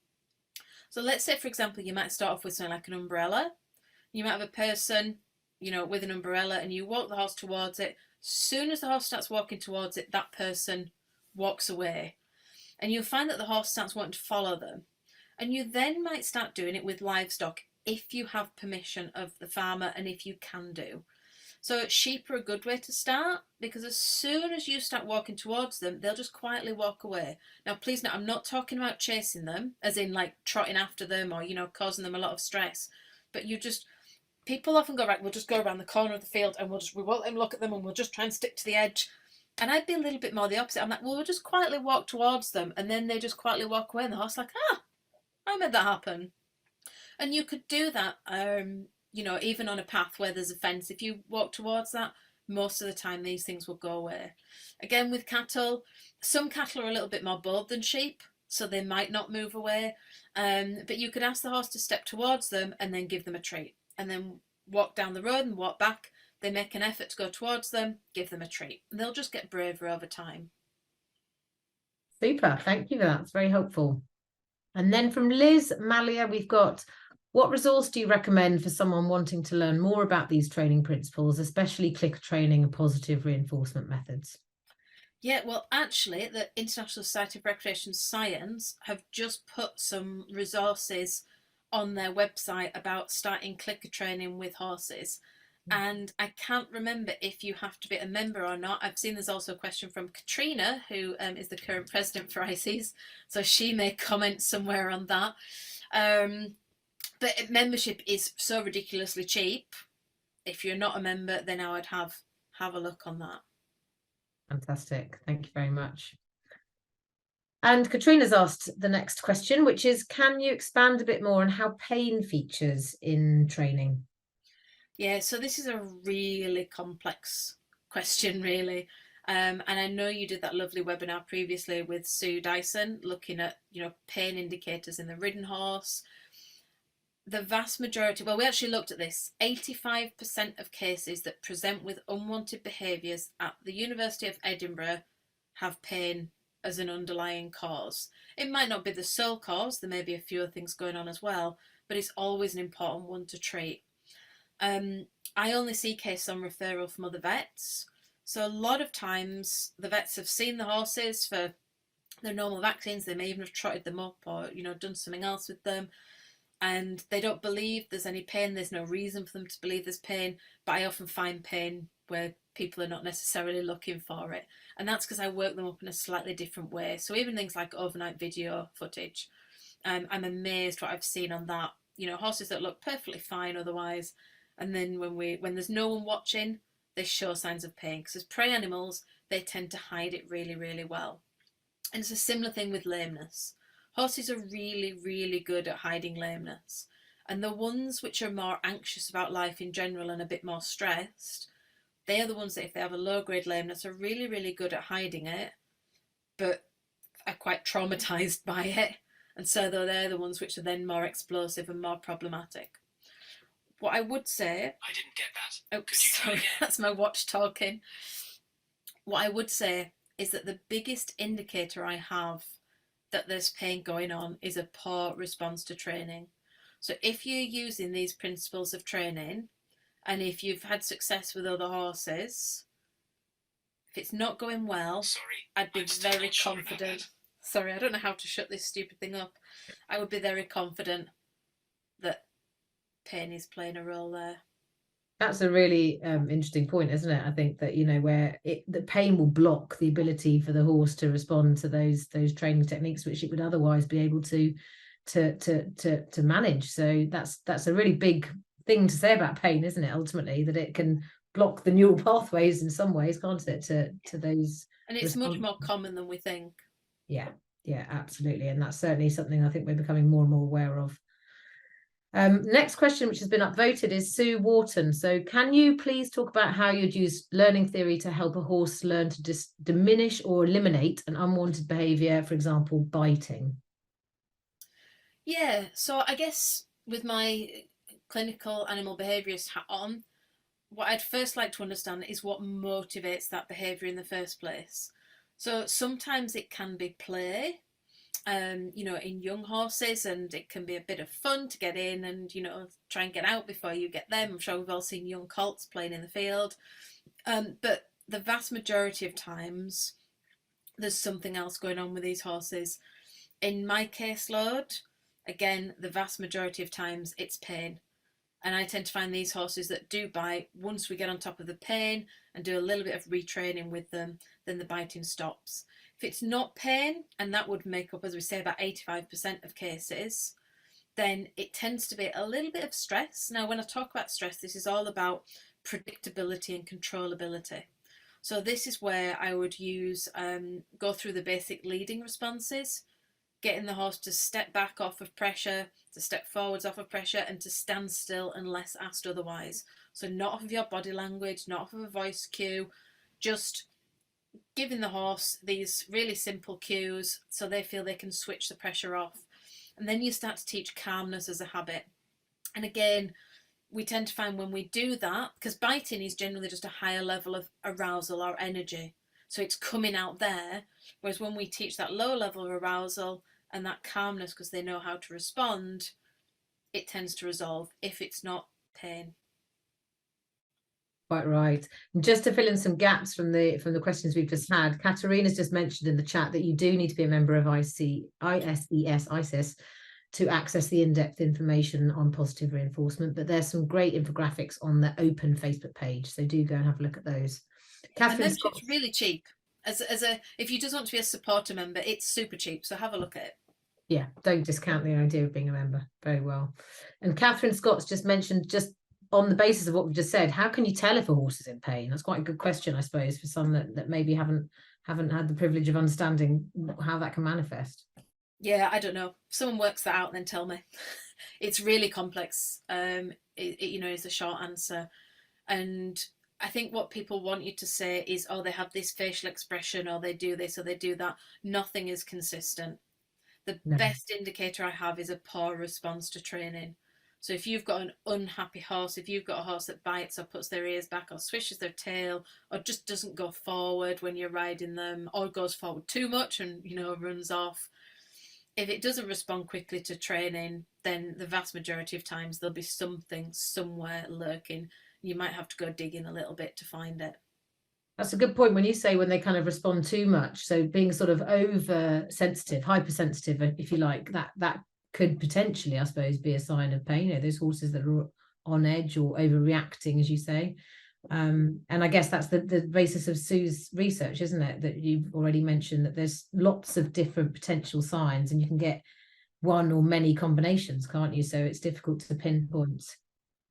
So let's say, for example, you might start off with something like an umbrella. You might have a person, with an umbrella, and you walk the horse towards it. Soon as the horse starts walking towards it, that person walks away. And you'll find that the horse starts wanting to follow them. And you then might start doing it with livestock if you have permission of the farmer and if you can do. So sheep are a good way to start, because as soon as you start walking towards them, they'll just quietly walk away. Now, please note, I'm not talking about chasing them, as in like trotting after them or, causing them a lot of stress. But people often go, right, we'll just go around the corner of the field and we won't let them look at them and we'll just try and stick to the edge. And I'd be a little bit more the opposite. I'm like, well, we'll just quietly walk towards them, and then they just quietly walk away, and the horse like, I made that happen. And you could do that, even on a path where there's a fence. If you walk towards that, most of the time these things will go away. Again, with cattle, some cattle are a little bit more bold than sheep, so they might not move away. But you could ask the horse to step towards them and then give them a treat, and then walk down the road and walk back. They make an effort to go towards them, give them a treat, and they'll just get braver over time. Super, thank you for that. It's very helpful. And then from Liz Malia, we've got, what resource do you recommend for someone wanting to learn more about these training principles, especially clicker training and positive reinforcement methods? Yeah, well, actually, the International Society of Recreation Science have just put some resources on their website about starting clicker training with horses. And I can't remember if you have to be a member or not. I've seen there's also a question from Katrina, who is the current president for ISES, so she may comment somewhere on that. But membership is so ridiculously cheap. If you're not a member, then I would have a look on that. Fantastic. Thank you very much. And Katrina's asked the next question, which is, can you expand a bit more on how pain features in training? Yeah, so this is a really complex question, really. And I know you did that lovely webinar previously with Sue Dyson, looking at, pain indicators in the ridden horse. The vast majority, well, we actually looked at this, 85% of cases that present with unwanted behaviours at the University of Edinburgh have pain as an underlying cause. It might not be the sole cause, there may be a few other things going on as well, but it's always an important one to treat. I only see cases on referral from other vets. So a lot of times the vets have seen the horses for their normal vaccines. They may even have trotted them up or, done something else with them. And they don't believe there's any pain. There's no reason for them to believe there's pain. But I often find pain where people are not necessarily looking for it. And that's because I work them up in a slightly different way. So even things like overnight video footage, I'm amazed what I've seen on that. You know, horses that look perfectly fine otherwise, and then when there's no one watching, they show signs of pain, because as prey animals, they tend to hide it really, really well. And it's a similar thing with lameness. Horses are really, really good at hiding lameness. And the ones which are more anxious about life in general and a bit more stressed, they are the ones that, if they have a low-grade lameness, are really, really good at hiding it, but are quite traumatised by it. And so they're the ones which are then more explosive and more problematic. What I would say... I didn't get that. Oh, sorry, that's my watch talking. What I would say is that the biggest indicator I have that there's pain going on is a poor response to training. So if you're using these principles of training, and if you've had success with other horses, if it's not going well, I'd be very confident. Sorry, I don't know how to shut this stupid thing up. I would be very confident that pain is playing a role there. That's a really interesting point, isn't it? I think that, you know, where the pain will block the ability for the horse to respond to those training techniques, which it would otherwise be able to manage. So that's a really big thing to say about pain, isn't it? Ultimately, that it can block the neural pathways in some ways, can't it? To those. And it's much more common than we think. Yeah, absolutely, and that's certainly something I think we're becoming more and more aware of. Next question, which has been upvoted, is Sue Wharton. So can you please talk about how you'd use learning theory to help a horse learn to diminish or eliminate an unwanted behaviour, for example, biting? Yeah, so I guess with my clinical animal behaviourist hat on, what I'd first like to understand is what motivates that behaviour in the first place. So sometimes it can be play, you know, in young horses, and it can be a bit of fun to get in and, you know, try and get out before you get them. I'm sure we've all seen young colts playing in the field. But the vast majority of times, there's something else going on with these horses. In my caseload, again, the vast majority of times it's pain. And I tend to find these horses that do bite, once we get on top of the pain and do a little bit of retraining with them, then the biting stops. If it's not pain, and that would make up, as we say, about 85% of cases, then it tends to be a little bit of stress. Now, when I talk about stress, this is all about predictability and controllability. So this is where I would use, go through the basic leading responses, getting the horse to step back off of pressure, to step forwards off of pressure, and to stand still unless asked otherwise. So not off of your body language, not off of a voice cue, just giving the horse these really simple cues so they feel they can switch the pressure off. And then you start to teach calmness as a habit. And again, we tend to find when we do that, because biting is generally just a higher level of arousal or energy, so it's coming out there, whereas when we teach that low level of arousal and that calmness, because they know how to respond, it tends to resolve if it's not pain. Quite right. And just to fill in some gaps from the questions we've just had, Katerina's just mentioned in the chat that you do need to be a member of ISES to access the in-depth information on positive reinforcement, but there's some great infographics on the open Facebook page, so do go and have a look at those. Catherine, it's really cheap. If you just want to be a supporter member, it's super cheap, so have a look at it. Yeah, don't discount the idea of being a member. Very well. And Catherine Scott's just mentioned, just on the basis of what we've just said, how can you tell if a horse is in pain? That's quite a good question, I suppose, for some that maybe haven't had the privilege of understanding how that can manifest. Yeah, I don't know. If someone works that out, then tell me. It's really complex. You know, is the short answer. And I think what people want you to say is, oh, they have this facial expression, or they do this, or they do that. Nothing is consistent. The best indicator I have is a poor response to training. So if you've got an unhappy horse, if you've got a horse that bites or puts their ears back or swishes their tail or just doesn't go forward when you're riding them, or goes forward too much and, you know, runs off, if it doesn't respond quickly to training, then the vast majority of times there'll be something somewhere lurking. You might have to go digging a little bit to find it. That's a good point when you say when they kind of respond too much. So being sort of oversensitive, hypersensitive, if you like, that could potentially, I suppose, be a sign of pain. You know, those horses that are on edge or overreacting, as you say. And I guess that's the basis of Sue's research, isn't it? That you've already mentioned, that there's lots of different potential signs and you can get one or many combinations, can't you? So it's difficult to pinpoint,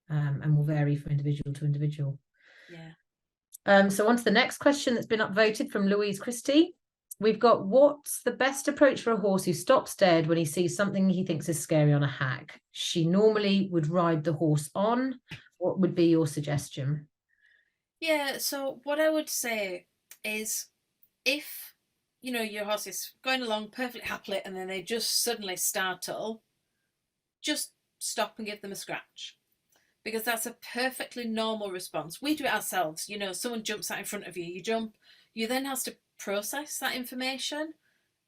and will vary from individual to individual. Yeah. So on to the next question that's been upvoted from Louise Christie. We've got, what's the best approach for a horse who stops dead when he sees something he thinks is scary on a hack? She normally would ride the horse on. What would be your suggestion? Yeah, so what I would say is, if your horse is going along perfectly happily and then they just suddenly startle, just stop and give them a scratch, because that's a perfectly normal response. We do it ourselves. Someone jumps out in front of you, you jump, you then have to process that information,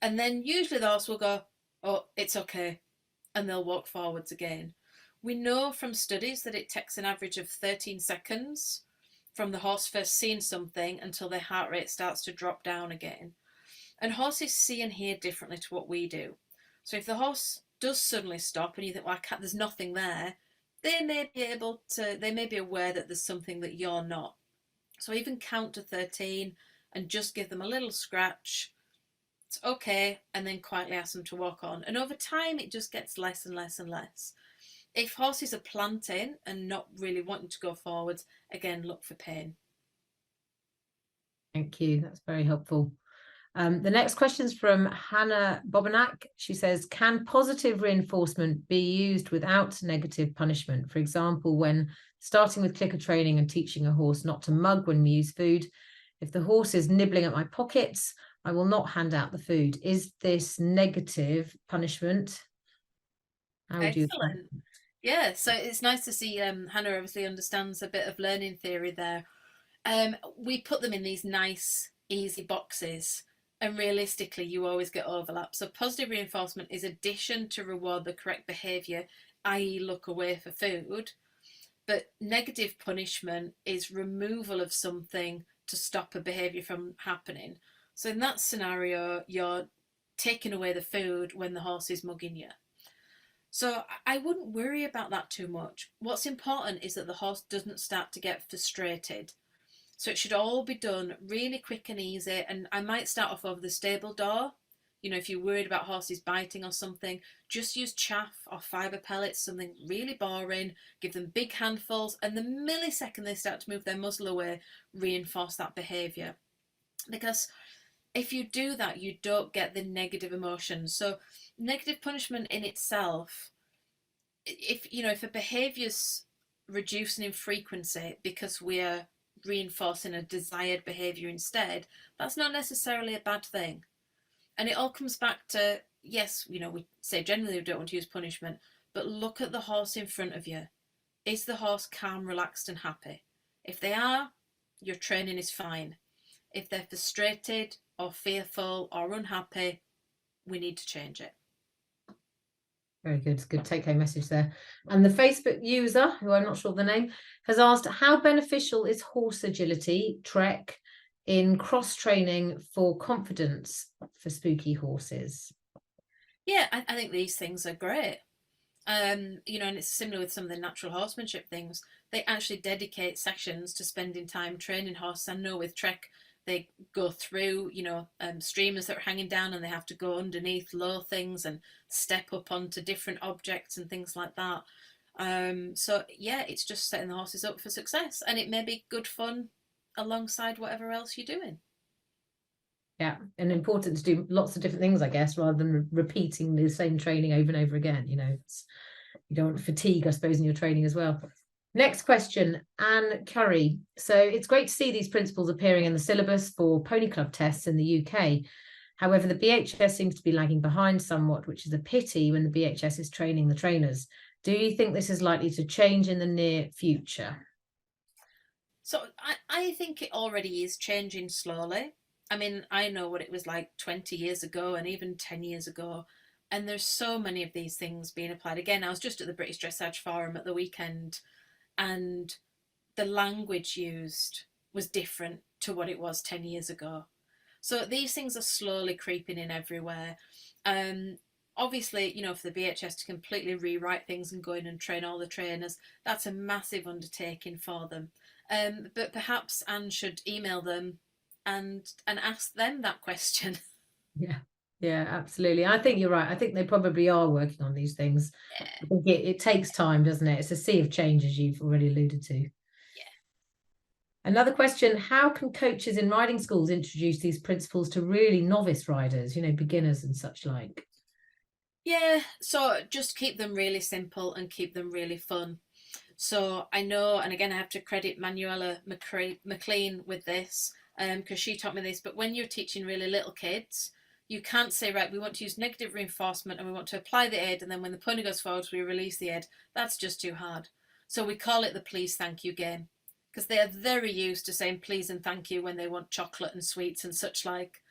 and then usually the horse will go, oh, it's okay, and they'll walk forwards again. We know from studies that it takes an average of 13 seconds from the horse first seeing something until their heart rate starts to drop down again. And horses see and hear differently to what we do. So if the horse does suddenly stop and you think, well, there's nothing there, they may be aware that there's something that you're not. So even count to 13 and just give them a little scratch. It's okay, and then quietly ask them to walk on. And over time, it just gets less and less and less. If horses are planting and not really wanting to go forwards, again, look for pain. Thank you. That's very helpful. The next question is from Hannah Bobanak. She says, can positive reinforcement be used without negative punishment? For example, when starting with clicker training and teaching a horse not to mug when we use food, if the horse is nibbling at my pockets, I will not hand out the food. Is this negative punishment? How would Excellent. Yeah, so it's nice to see Hannah obviously understands a bit of learning theory there. We put them in these nice, easy boxes, and realistically, you always get overlap. So positive reinforcement is addition to reward the correct behaviour, i.e. look away for food. But negative punishment is removal of something to stop a behaviour from happening. So in that scenario, you're taking away the food when the horse is mugging you. So I wouldn't worry about that too much. What's important is that the horse doesn't start to get frustrated. So it should all be done really quick and easy. And I might start off over the stable door. If you're worried about horses biting or something, just use chaff or fibre pellets, something really boring. Give them big handfuls, and the millisecond they start to move their muzzle away, reinforce that behaviour. Because if you do that, you don't get the negative emotions. So negative punishment in itself, if a behaviour's reducing in frequency because we're reinforcing a desired behaviour instead, that's not necessarily a bad thing. And it all comes back to, yes, we say generally we don't want to use punishment, but look at the horse in front of you. Is the horse calm, relaxed and happy? If they are, your training is fine. If they're frustrated or fearful or unhappy, we need to change it. Very good. Good take-home message there. And the Facebook user, who I'm not sure the name, has asked, how beneficial is horse agility, trek, in cross-training for confidence for spooky horses? Yeah, I think these things are great. And it's similar with some of the natural horsemanship things. They actually dedicate sessions to spending time training horses. I know with trek, they go through, streamers that are hanging down, and they have to go underneath low things and step up onto different objects and things like that. So yeah, it's just setting the horses up for success, and it may be good fun alongside whatever else you're doing. Yeah, and important to do lots of different things, I guess, rather than repeating the same training over and over again. You don't want fatigue, I suppose, in your training as well. Next question, Anne Curry. So it's great to see these principles appearing in the syllabus for pony club tests in the UK. However, the BHS seems to be lagging behind somewhat, which is a pity when the BHS is training the trainers. Do you think this is likely to change in the near future? So I think it already is changing slowly. I mean, I know what it was like 20 years ago and even 10 years ago. And there's so many of these things being applied. Again, I was just at the British Dressage Forum at the weekend, and the language used was different to what it was 10 years ago. So these things are slowly creeping in everywhere. Obviously, for the BHS to completely rewrite things and go in and train all the trainers, that's a massive undertaking for them. But perhaps Anne should email them and ask them that question. Yeah, absolutely. I think you're right. I think they probably are working on these things. I think it takes time, doesn't it? It's a sea of change, as you've already alluded to. Yeah. Another question, how can coaches in riding schools introduce these principles to really novice riders, beginners and such like? Yeah, so just keep them really simple and keep them really fun. So I know, and again, I have to credit Manuela McLean with this, because she taught me this, but when you're teaching really little kids, you can't say, right, we want to use negative reinforcement and we want to apply the aid, and then when the pony goes forward, we release the aid. That's just too hard. So we call it the please, thank you game, because they are very used to saying please and thank you when they want chocolate and sweets and such like.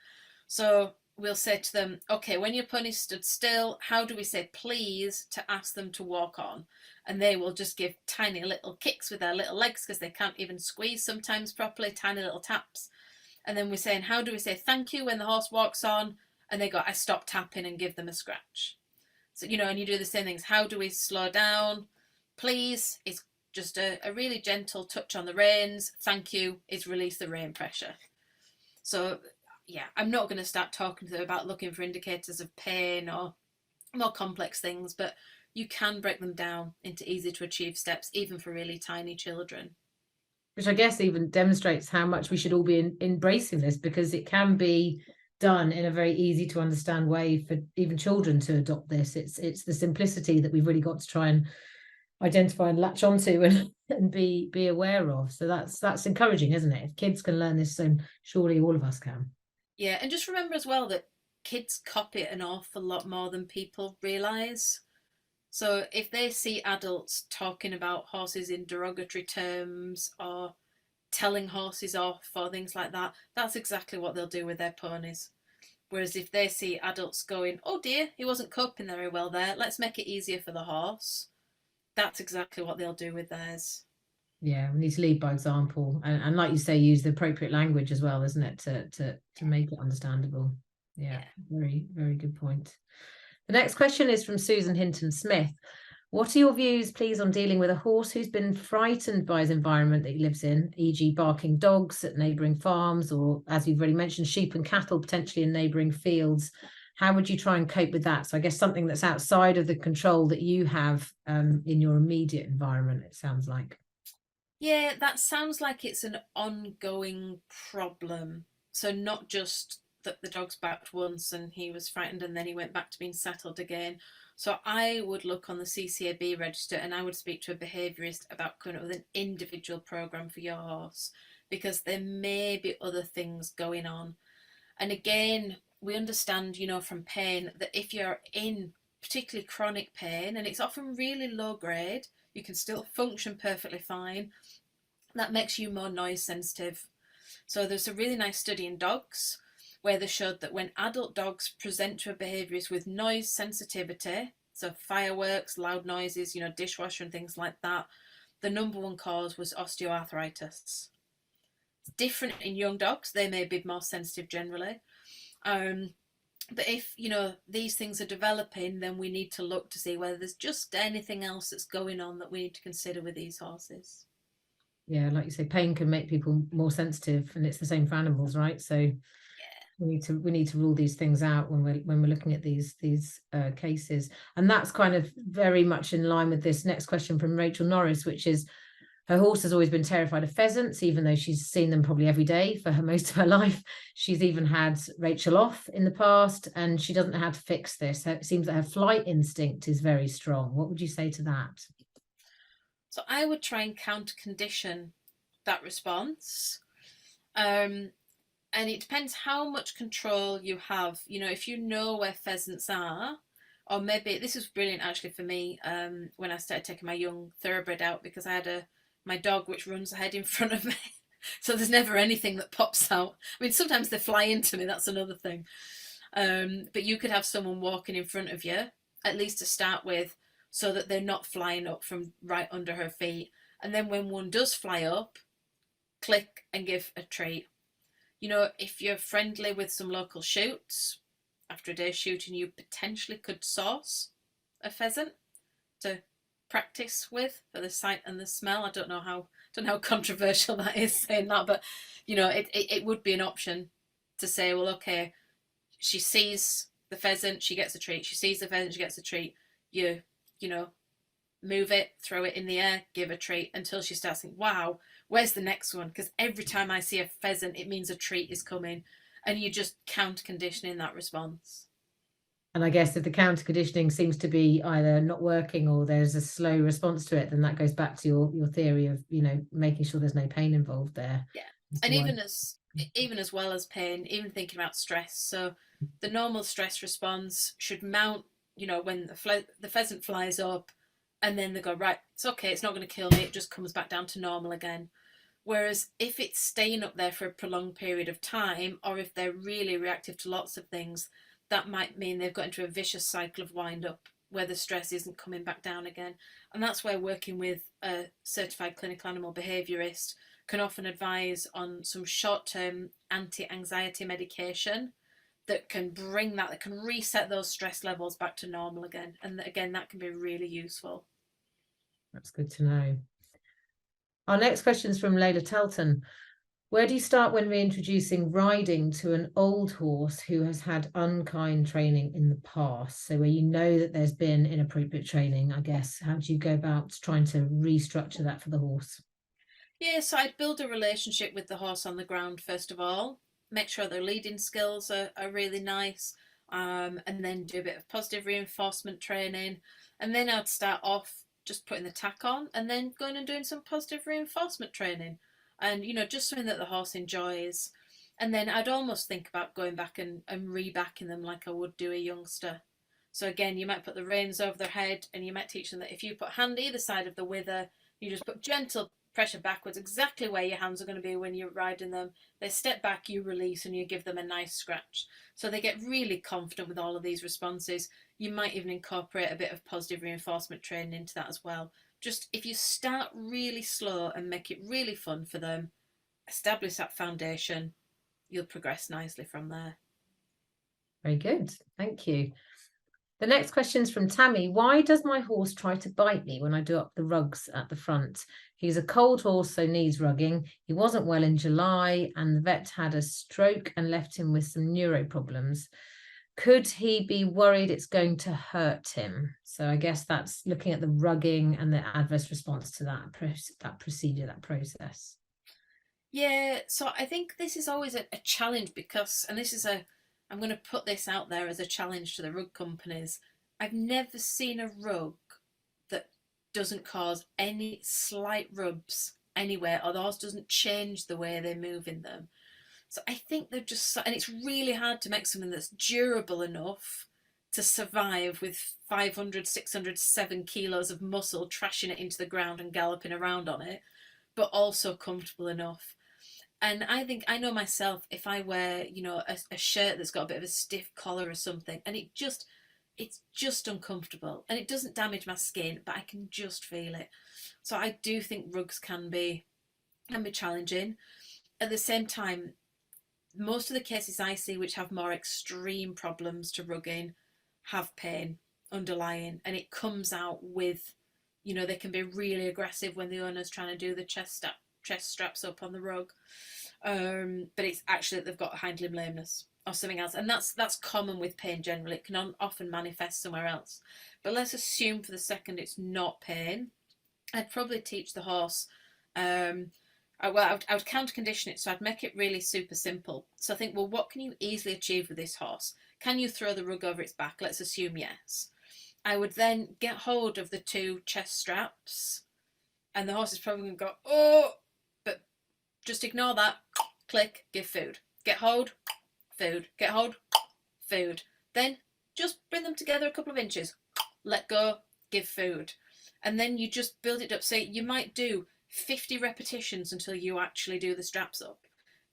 So we'll say to them, okay, when your pony stood still, how do we say please to ask them to walk on? And they will just give tiny little kicks with their little legs because they can't even squeeze sometimes properly, tiny little taps. And then we're saying, how do we say thank you when the horse walks on? And they go, I stop tapping and give them a scratch. So, and you do the same things. How do we slow down? Please is just a really gentle touch on the reins. Thank you is release the rein pressure. So, yeah, I'm not going to start talking to them about looking for indicators of pain or more complex things, but you can break them down into easy to achieve steps, even for really tiny children. Which I guess even demonstrates how much we should all be embracing this, because it can be done in a very easy to understand way for even children to adopt this. It's the simplicity that we've really got to try and identify and latch onto and be aware of. So that's encouraging, isn't it? If kids can learn this, then surely all of us can. Yeah, and just remember as well that kids copy it an awful lot more than people realise. So if they see adults talking about horses in derogatory terms or telling horses off or things like that, that's exactly what they'll do with their ponies. Whereas if they see adults going, oh dear, he wasn't coping very well there, let's make it easier for the horse, that's exactly what they'll do with theirs. Yeah, we need to lead by example, and like you say, use the appropriate language as well, isn't it, to make it understandable. Yeah, very, very good point. The next question is from Susan Hinton Smith. What are your views, please, on dealing with a horse who's been frightened by his environment that he lives in, e.g. barking dogs at neighbouring farms, or, as you've already mentioned, sheep and cattle potentially in neighbouring fields? How would you try and cope with that? So I guess something that's outside of the control that you have in your immediate environment, it sounds like. Yeah, that sounds like it's an ongoing problem. So not just that the dog's backed once and he was frightened and then he went back to being settled again. So I would look on the CCAB register and I would speak to a behaviourist about coming up with an individual programme for your horse, because there may be other things going on. And again, we understand, from pain, that if you're in particularly chronic pain, and it's often really low grade, you can still function perfectly fine. That makes you more noise sensitive. So there's a really nice study in dogs where they showed that when adult dogs present to a behaviourist with noise sensitivity, so fireworks, loud noises, dishwasher and things like that, the number one cause was osteoarthritis. It's different in young dogs. They may be more sensitive generally. But if, these things are developing, then we need to look to see whether there's just anything else that's going on that we need to consider with these horses. Yeah, like you say, pain can make people more sensitive, and it's the same for animals, right? So we need to rule these things out when we're looking at these cases. And that's kind of very much in line with this next question from Rachel Norris, which is, her horse has always been terrified of pheasants, even though she's seen them probably every day for most of her life. She's even had Rachel off in the past, and she doesn't know how to fix this. It seems that her flight instinct is very strong. What would you say to that? So I would try and counter condition that response. And it depends how much control you have. If you know where pheasants are, or maybe this was brilliant actually for me when I started taking my young thoroughbred out, because I had my dog which runs ahead in front of me. So there's never anything that pops out. I mean, sometimes they fly into me, that's another thing. But you could have someone walking in front of you, at least to start with, so that they're not flying up from right under her feet. And then when one does fly up, click and give a treat. If you're friendly with some local shoots, after a day's shooting, you potentially could source a pheasant to practice with for the sight and the smell. I don't know how controversial that is saying that, but you know, it would be an option to say, well, okay, she sees the pheasant, she gets a treat. She sees the pheasant, she gets a treat. You know, move it, throw it in the air, give a treat until she starts thinking, wow, where's the next one? Because every time I see a pheasant, it means a treat is coming, and you just counter conditioning that response. And I guess if the counter conditioning seems to be either not working or there's a slow response to it, then that goes back to your theory of, you know, making sure there's no pain involved there. Yeah. And even as well as pain, even thinking about stress. So the normal stress response should mount, you know, when the pheasant flies up, and then they go, right, it's okay, it's not going to kill me, it just comes back down to normal again. Whereas if it's staying up there for a prolonged period of time, or if they're really reactive to lots of things, that might mean they've got into a vicious cycle of wind up where the stress isn't coming back down again. And that's where working with a certified clinical animal behaviourist can often advise on some short-term anti-anxiety medication that can bring that can reset those stress levels back to normal again. And again, that can be really useful. That's good to know. Our next question is from Layla Telton. Where do you start when reintroducing riding to an old horse who has had unkind training in the past? So where you know that there's been inappropriate training, I guess, how do you go about trying to restructure that for the horse? Yeah, so I'd build a relationship with the horse on the ground, first of all. Make sure their leading skills are really nice, and then do a bit of positive reinforcement training. And then I'd start off just putting the tack on and then going and doing some positive reinforcement training. And, you know, just something that the horse enjoys. And then I'd almost think about going back and re-backing them like I would do a youngster. So again, you might put the reins over their head, and you might teach them that if you put a hand either side of the wither, you just put gentle pressure backwards, exactly where your hands are going to be when you're riding them. They step back, you release, and you give them a nice scratch. So they get really confident with all of these responses. You might even incorporate a bit of positive reinforcement training into that as well. Just if you start really slow and make it really fun for them, establish that foundation, you'll progress nicely from there. Very good. Thank you. The next question is from Tammy. Why does my horse try to bite me when I do up the rugs at the front? He's a cold horse, so needs rugging. He wasn't well in July, and the vet had a stroke and left him with some neuro problems. Could he be worried it's going to hurt him? So I guess that's looking at the rugging and the adverse response to that procedure, that process. Yeah, so I think this is always a challenge because, and this is I'm going to put this out there as a challenge to the rug companies. I've never seen a rug that doesn't cause any slight rubs anywhere, or the horse doesn't change the way they move in them. So I think they're just, and it's really hard to make something that's durable enough to survive with 500, 600, 7 kilos of muscle trashing it into the ground and galloping around on it, but also comfortable enough. And I think I know myself, if I wear, you know, a shirt that's got a bit of a stiff collar or something, and it's just uncomfortable, and it doesn't damage my skin, but I can just feel it. So I do think rugs can be challenging. At the same time, most of the cases I see which have more extreme problems to rugging have pain underlying, and it comes out with, you know, they can be really aggressive when the owner's trying to do the chest straps up on the rug, but it's actually that they've got hind limb lameness or something else, and that's common with pain generally. It can often manifest somewhere else, but let's assume for the second it's not pain. I'd probably teach the horse, I would counter condition it, so I'd make it really super simple. So I think, well, what can you easily achieve with this horse? Can you throw the rug over its back? Let's assume yes. I would then get hold of the 2 chest straps, and the horse is probably going to go, oh, but just ignore that. Click, give food. Get hold, food. Get hold, food. Then just bring them together a couple of inches. Let go, give food. And then you just build it up. So you might do 50 repetitions until you actually do the straps up.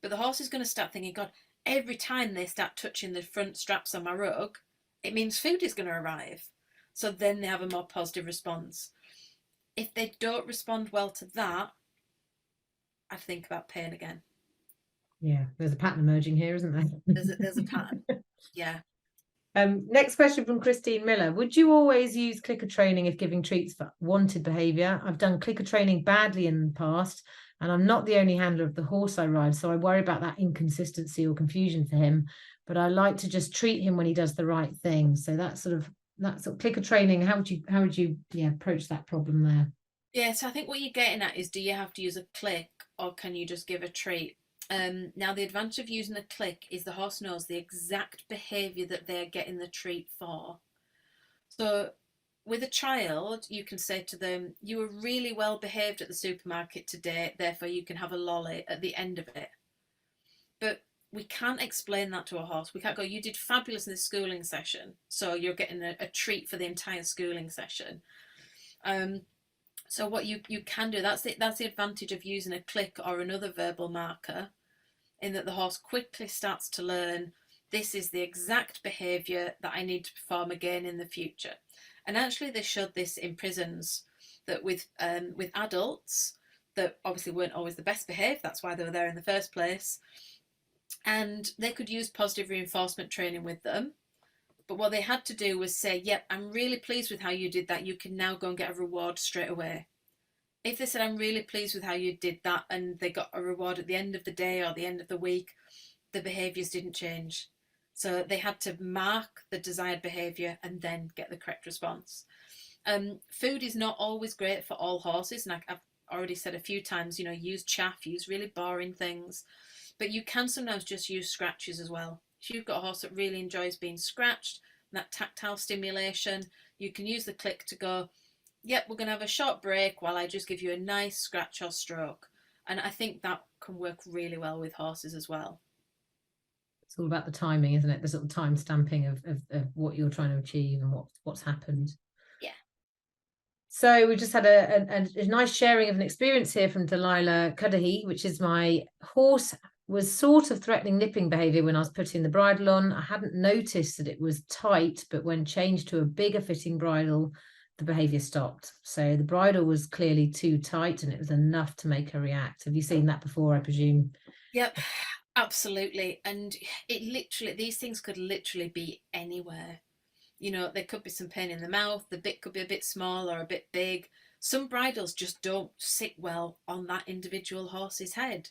But the horse is going to start thinking, God, every time they start touching the front straps on my rug, it means food is going to arrive. So then they have a more positive response. If they don't respond well to that, I'd think about pain again. Yeah, there's a pattern emerging here, isn't there? There's a pattern. Yeah. Next question from Christine Miller. Would you always use clicker training if giving treats for wanted behaviour? I've done clicker training badly in the past, and I'm not the only handler of the horse I ride, so I worry about that inconsistency or confusion for him. But I like to just treat him when he does the right thing. So that's sort of clicker training. How would you approach that problem there? Yeah, so I think what you're getting at is, do you have to use a click or can you just give a treat? Now, the advantage of using a click is the horse knows the exact behaviour that they're getting the treat for. So with a child, you can say to them, you were really well behaved at the supermarket today, therefore you can have a lolly at the end of it. But we can't explain that to a horse. We can't go, you did fabulous in the schooling session, so you're getting a treat for the entire schooling session. So what you can do, that's the advantage of using a click or another verbal marker, in that the horse quickly starts to learn, this is the exact behaviour that I need to perform again in the future. And actually they showed this in prisons, that with adults that obviously weren't always the best behaved, that's why they were there in the first place, and they could use positive reinforcement training with them. But what they had to do was say, yep, I'm really pleased with how you did that. You can now go and get a reward straight away. If they said, I'm really pleased with how you did that, and they got a reward at the end of the day or the end of the week, the behaviours didn't change. So they had to mark the desired behaviour and then get the correct response. Food is not always great for all horses. And I've already said a few times, use chaff, use really boring things. But you can sometimes just use scratches as well. If you've got a horse that really enjoys being scratched, that tactile stimulation, you can use the click to go, yep, we're going to have a short break while I just give you a nice scratch or stroke. And I think that can work really well with horses as well. It's all about the timing, isn't it? The sort of time stamping of what you're trying to achieve and what's happened. Yeah. So we just had a nice sharing of an experience here from Delilah Cudahy, which is my horse was sort of threatening nipping behaviour when I was putting the bridle on. I hadn't noticed that it was tight, but when changed to a bigger fitting bridle, the behaviour stopped. So the bridle was clearly too tight and it was enough to make her react. Have you seen that before, I presume? Yep, absolutely. And these things could literally be anywhere. There could be some pain in the mouth, the bit could be a bit small or a bit big. Some bridles just don't sit well on that individual horse's head.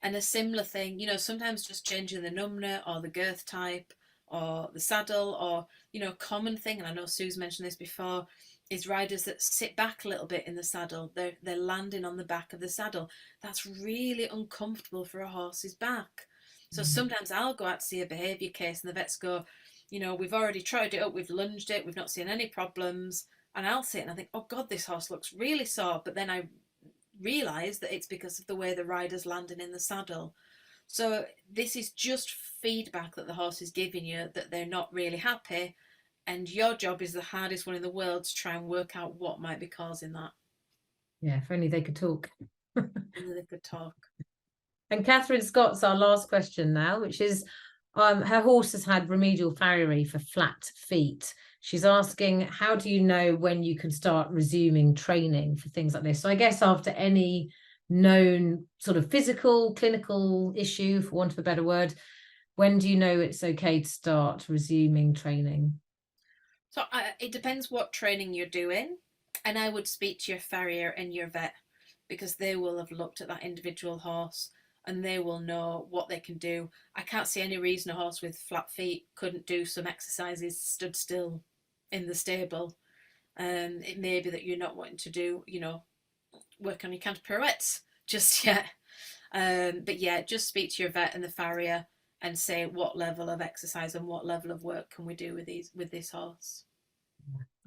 And a similar thing, sometimes just changing the number or the girth type or the saddle, or, a common thing, and I know Sue's mentioned this before, is riders that sit back a little bit in the saddle. They're landing on the back of the saddle. That's really uncomfortable for a horse's back. So sometimes I'll go out to see a behaviour case and the vets go, we've already tried it up, we've lunged it, we've not seen any problems. And I'll sit and I think, oh God, this horse looks really sore. But then I realise that it's because of the way the rider's landing in the saddle. So this is just feedback that the horse is giving you, that they're not really happy. And your job is the hardest one in the world to try and work out what might be causing that. Yeah, if only they could talk. Only they could talk. And Catherine Scott's our last question now, which is, her horse has had remedial farriery for flat feet. She's asking, how do you know when you can start resuming training for things like this? So I guess after any known sort of physical, clinical issue, for want of a better word, when do you know it's okay to start resuming training? So it depends what training you're doing. And I would speak to your farrier and your vet, because they will have looked at that individual horse and they will know what they can do. I can't see any reason a horse with flat feet couldn't do some exercises stood still in the stable. It may be that you're not wanting to do, work on your canter pirouettes just yet. But yeah, just speak to your vet and the farrier and say what level of exercise and what level of work can we do with this horse.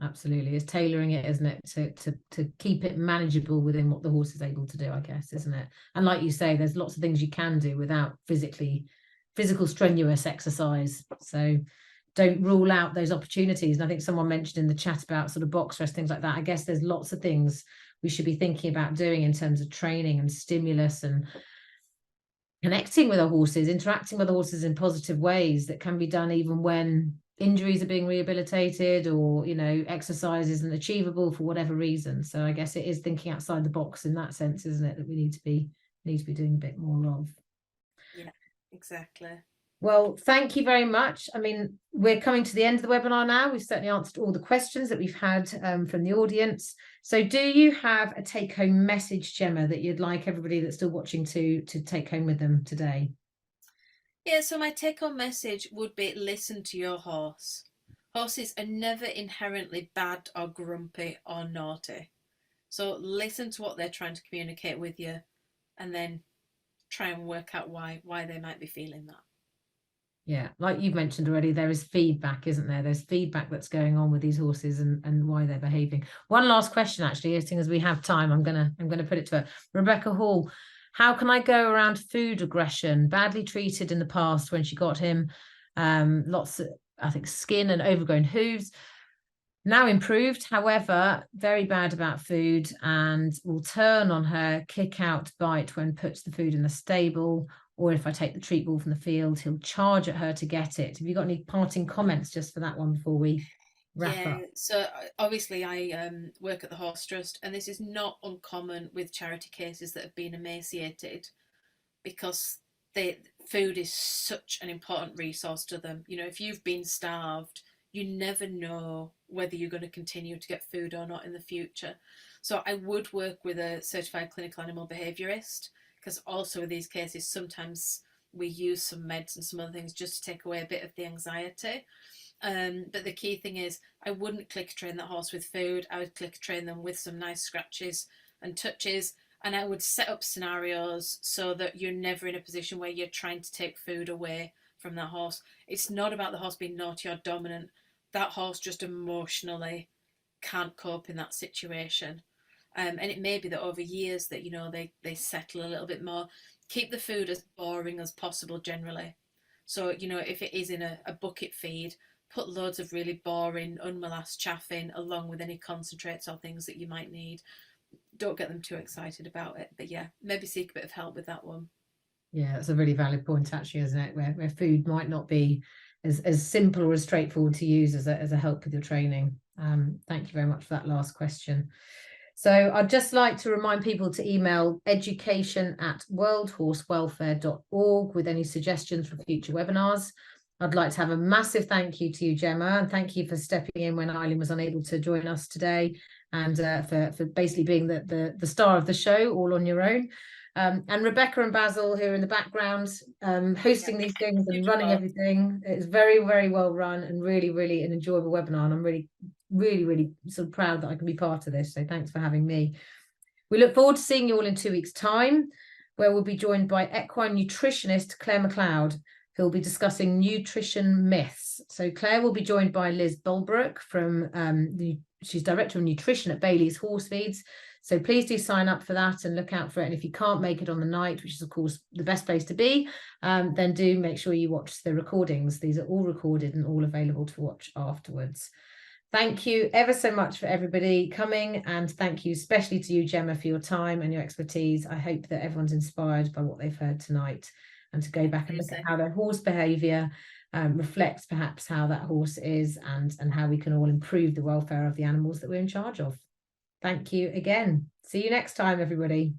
Absolutely, it's tailoring it, isn't it, to keep it manageable within what the horse is able to do, I guess, isn't it? And like you say, there's lots of things you can do without physical strenuous exercise, so don't rule out those opportunities. And I think someone mentioned in the chat about sort of box rest, things like that. I guess there's lots of things we should be thinking about doing in terms of training and stimulus and connecting with our horses, interacting with the horses in positive ways that can be done even when injuries are being rehabilitated, or exercise isn't achievable for whatever reason. So I guess it is thinking outside the box in that sense, isn't it, that we need to be doing a bit more of. Yeah, exactly. Well, thank you very much. I mean, we're coming to the end of the webinar now. We've certainly answered all the questions that we've had from the audience. So do you have a take-home message, Gemma, that you'd like everybody that's still watching to take home with them today? Yeah, so my take-home message would be listen to your horse. Horses are never inherently bad or grumpy or naughty. So listen to what they're trying to communicate with you, and then try and work out why they might be feeling that. Yeah, like you've mentioned already, there is feedback, isn't there? There's feedback that's going on with these horses and why they're behaving. One last question, actually, as soon as we have time, I'm gonna put it to her. Rebecca Hall, how can I go around food aggression? Badly treated in the past when she got him, lots of, I think, skin and overgrown hooves. Now improved, however, very bad about food and will turn on her, kick out, bite when puts the food in the stable, or if I take the treat ball from the field, he'll charge at her to get it. Have you got any parting comments just for that one before we wrap up? So obviously I work at the Horse Trust, and this is not uncommon with charity cases that have been emaciated, because food is such an important resource to them. You know, if you've been starved, you never know whether you're going to continue to get food or not in the future. So I would work with a certified clinical animal behaviourist, because also with these cases, sometimes we use some meds and some other things just to take away a bit of the anxiety. But the key thing is, I wouldn't clicker train that horse with food. I would clicker train them with some nice scratches and touches, and I would set up scenarios so that you're never in a position where you're trying to take food away from that horse. It's not about the horse being naughty or dominant. That horse just emotionally can't cope in that situation. And it may be that over years that, you know, they settle a little bit more. Keep the food as boring as possible generally. So, you know, if it is in a bucket feed, put loads of really boring, unmolasses chaff in, along with any concentrates or things that you might need. Don't get them too excited about it. But yeah, maybe seek a bit of help with that one. Yeah, that's a really valid point, actually, isn't it? Where food might not be as simple or as straightforward to use as a help with your training. Thank you very much for that last question. So I'd just like to remind people to email education@worldhorsewelfare.org with any suggestions for future webinars. I'd like to have a massive thank you to you, Gemma, and thank you for stepping in when Eileen was unable to join us today, and for basically being the star of the show all on your own. And Rebecca and Basil, who are in the background, hosting these things and running everything. It's very, very well run and really, really an enjoyable webinar. And I'm really, really, really sort of proud that I can be part of this. So thanks for having me. We look forward to seeing you all in 2 weeks' time, where we'll be joined by equine nutritionist Claire McLeod, who'll be discussing nutrition myths. So Claire will be joined by Liz Bulbrook from she's Director of Nutrition at Bailey's Horse Feeds. So please do sign up for that and look out for it. And if you can't make it on the night, which is of course the best place to be, then do make sure you watch the recordings. These are all recorded and all available to watch afterwards. Thank you ever so much for everybody coming, and thank you especially to you, Gemma, for your time and your expertise. I hope that everyone's inspired by what they've heard tonight, and to go back and look at how their horse behaviour reflects perhaps how that horse is, and how we can all improve the welfare of the animals that we're in charge of. Thank you again. See you next time, everybody.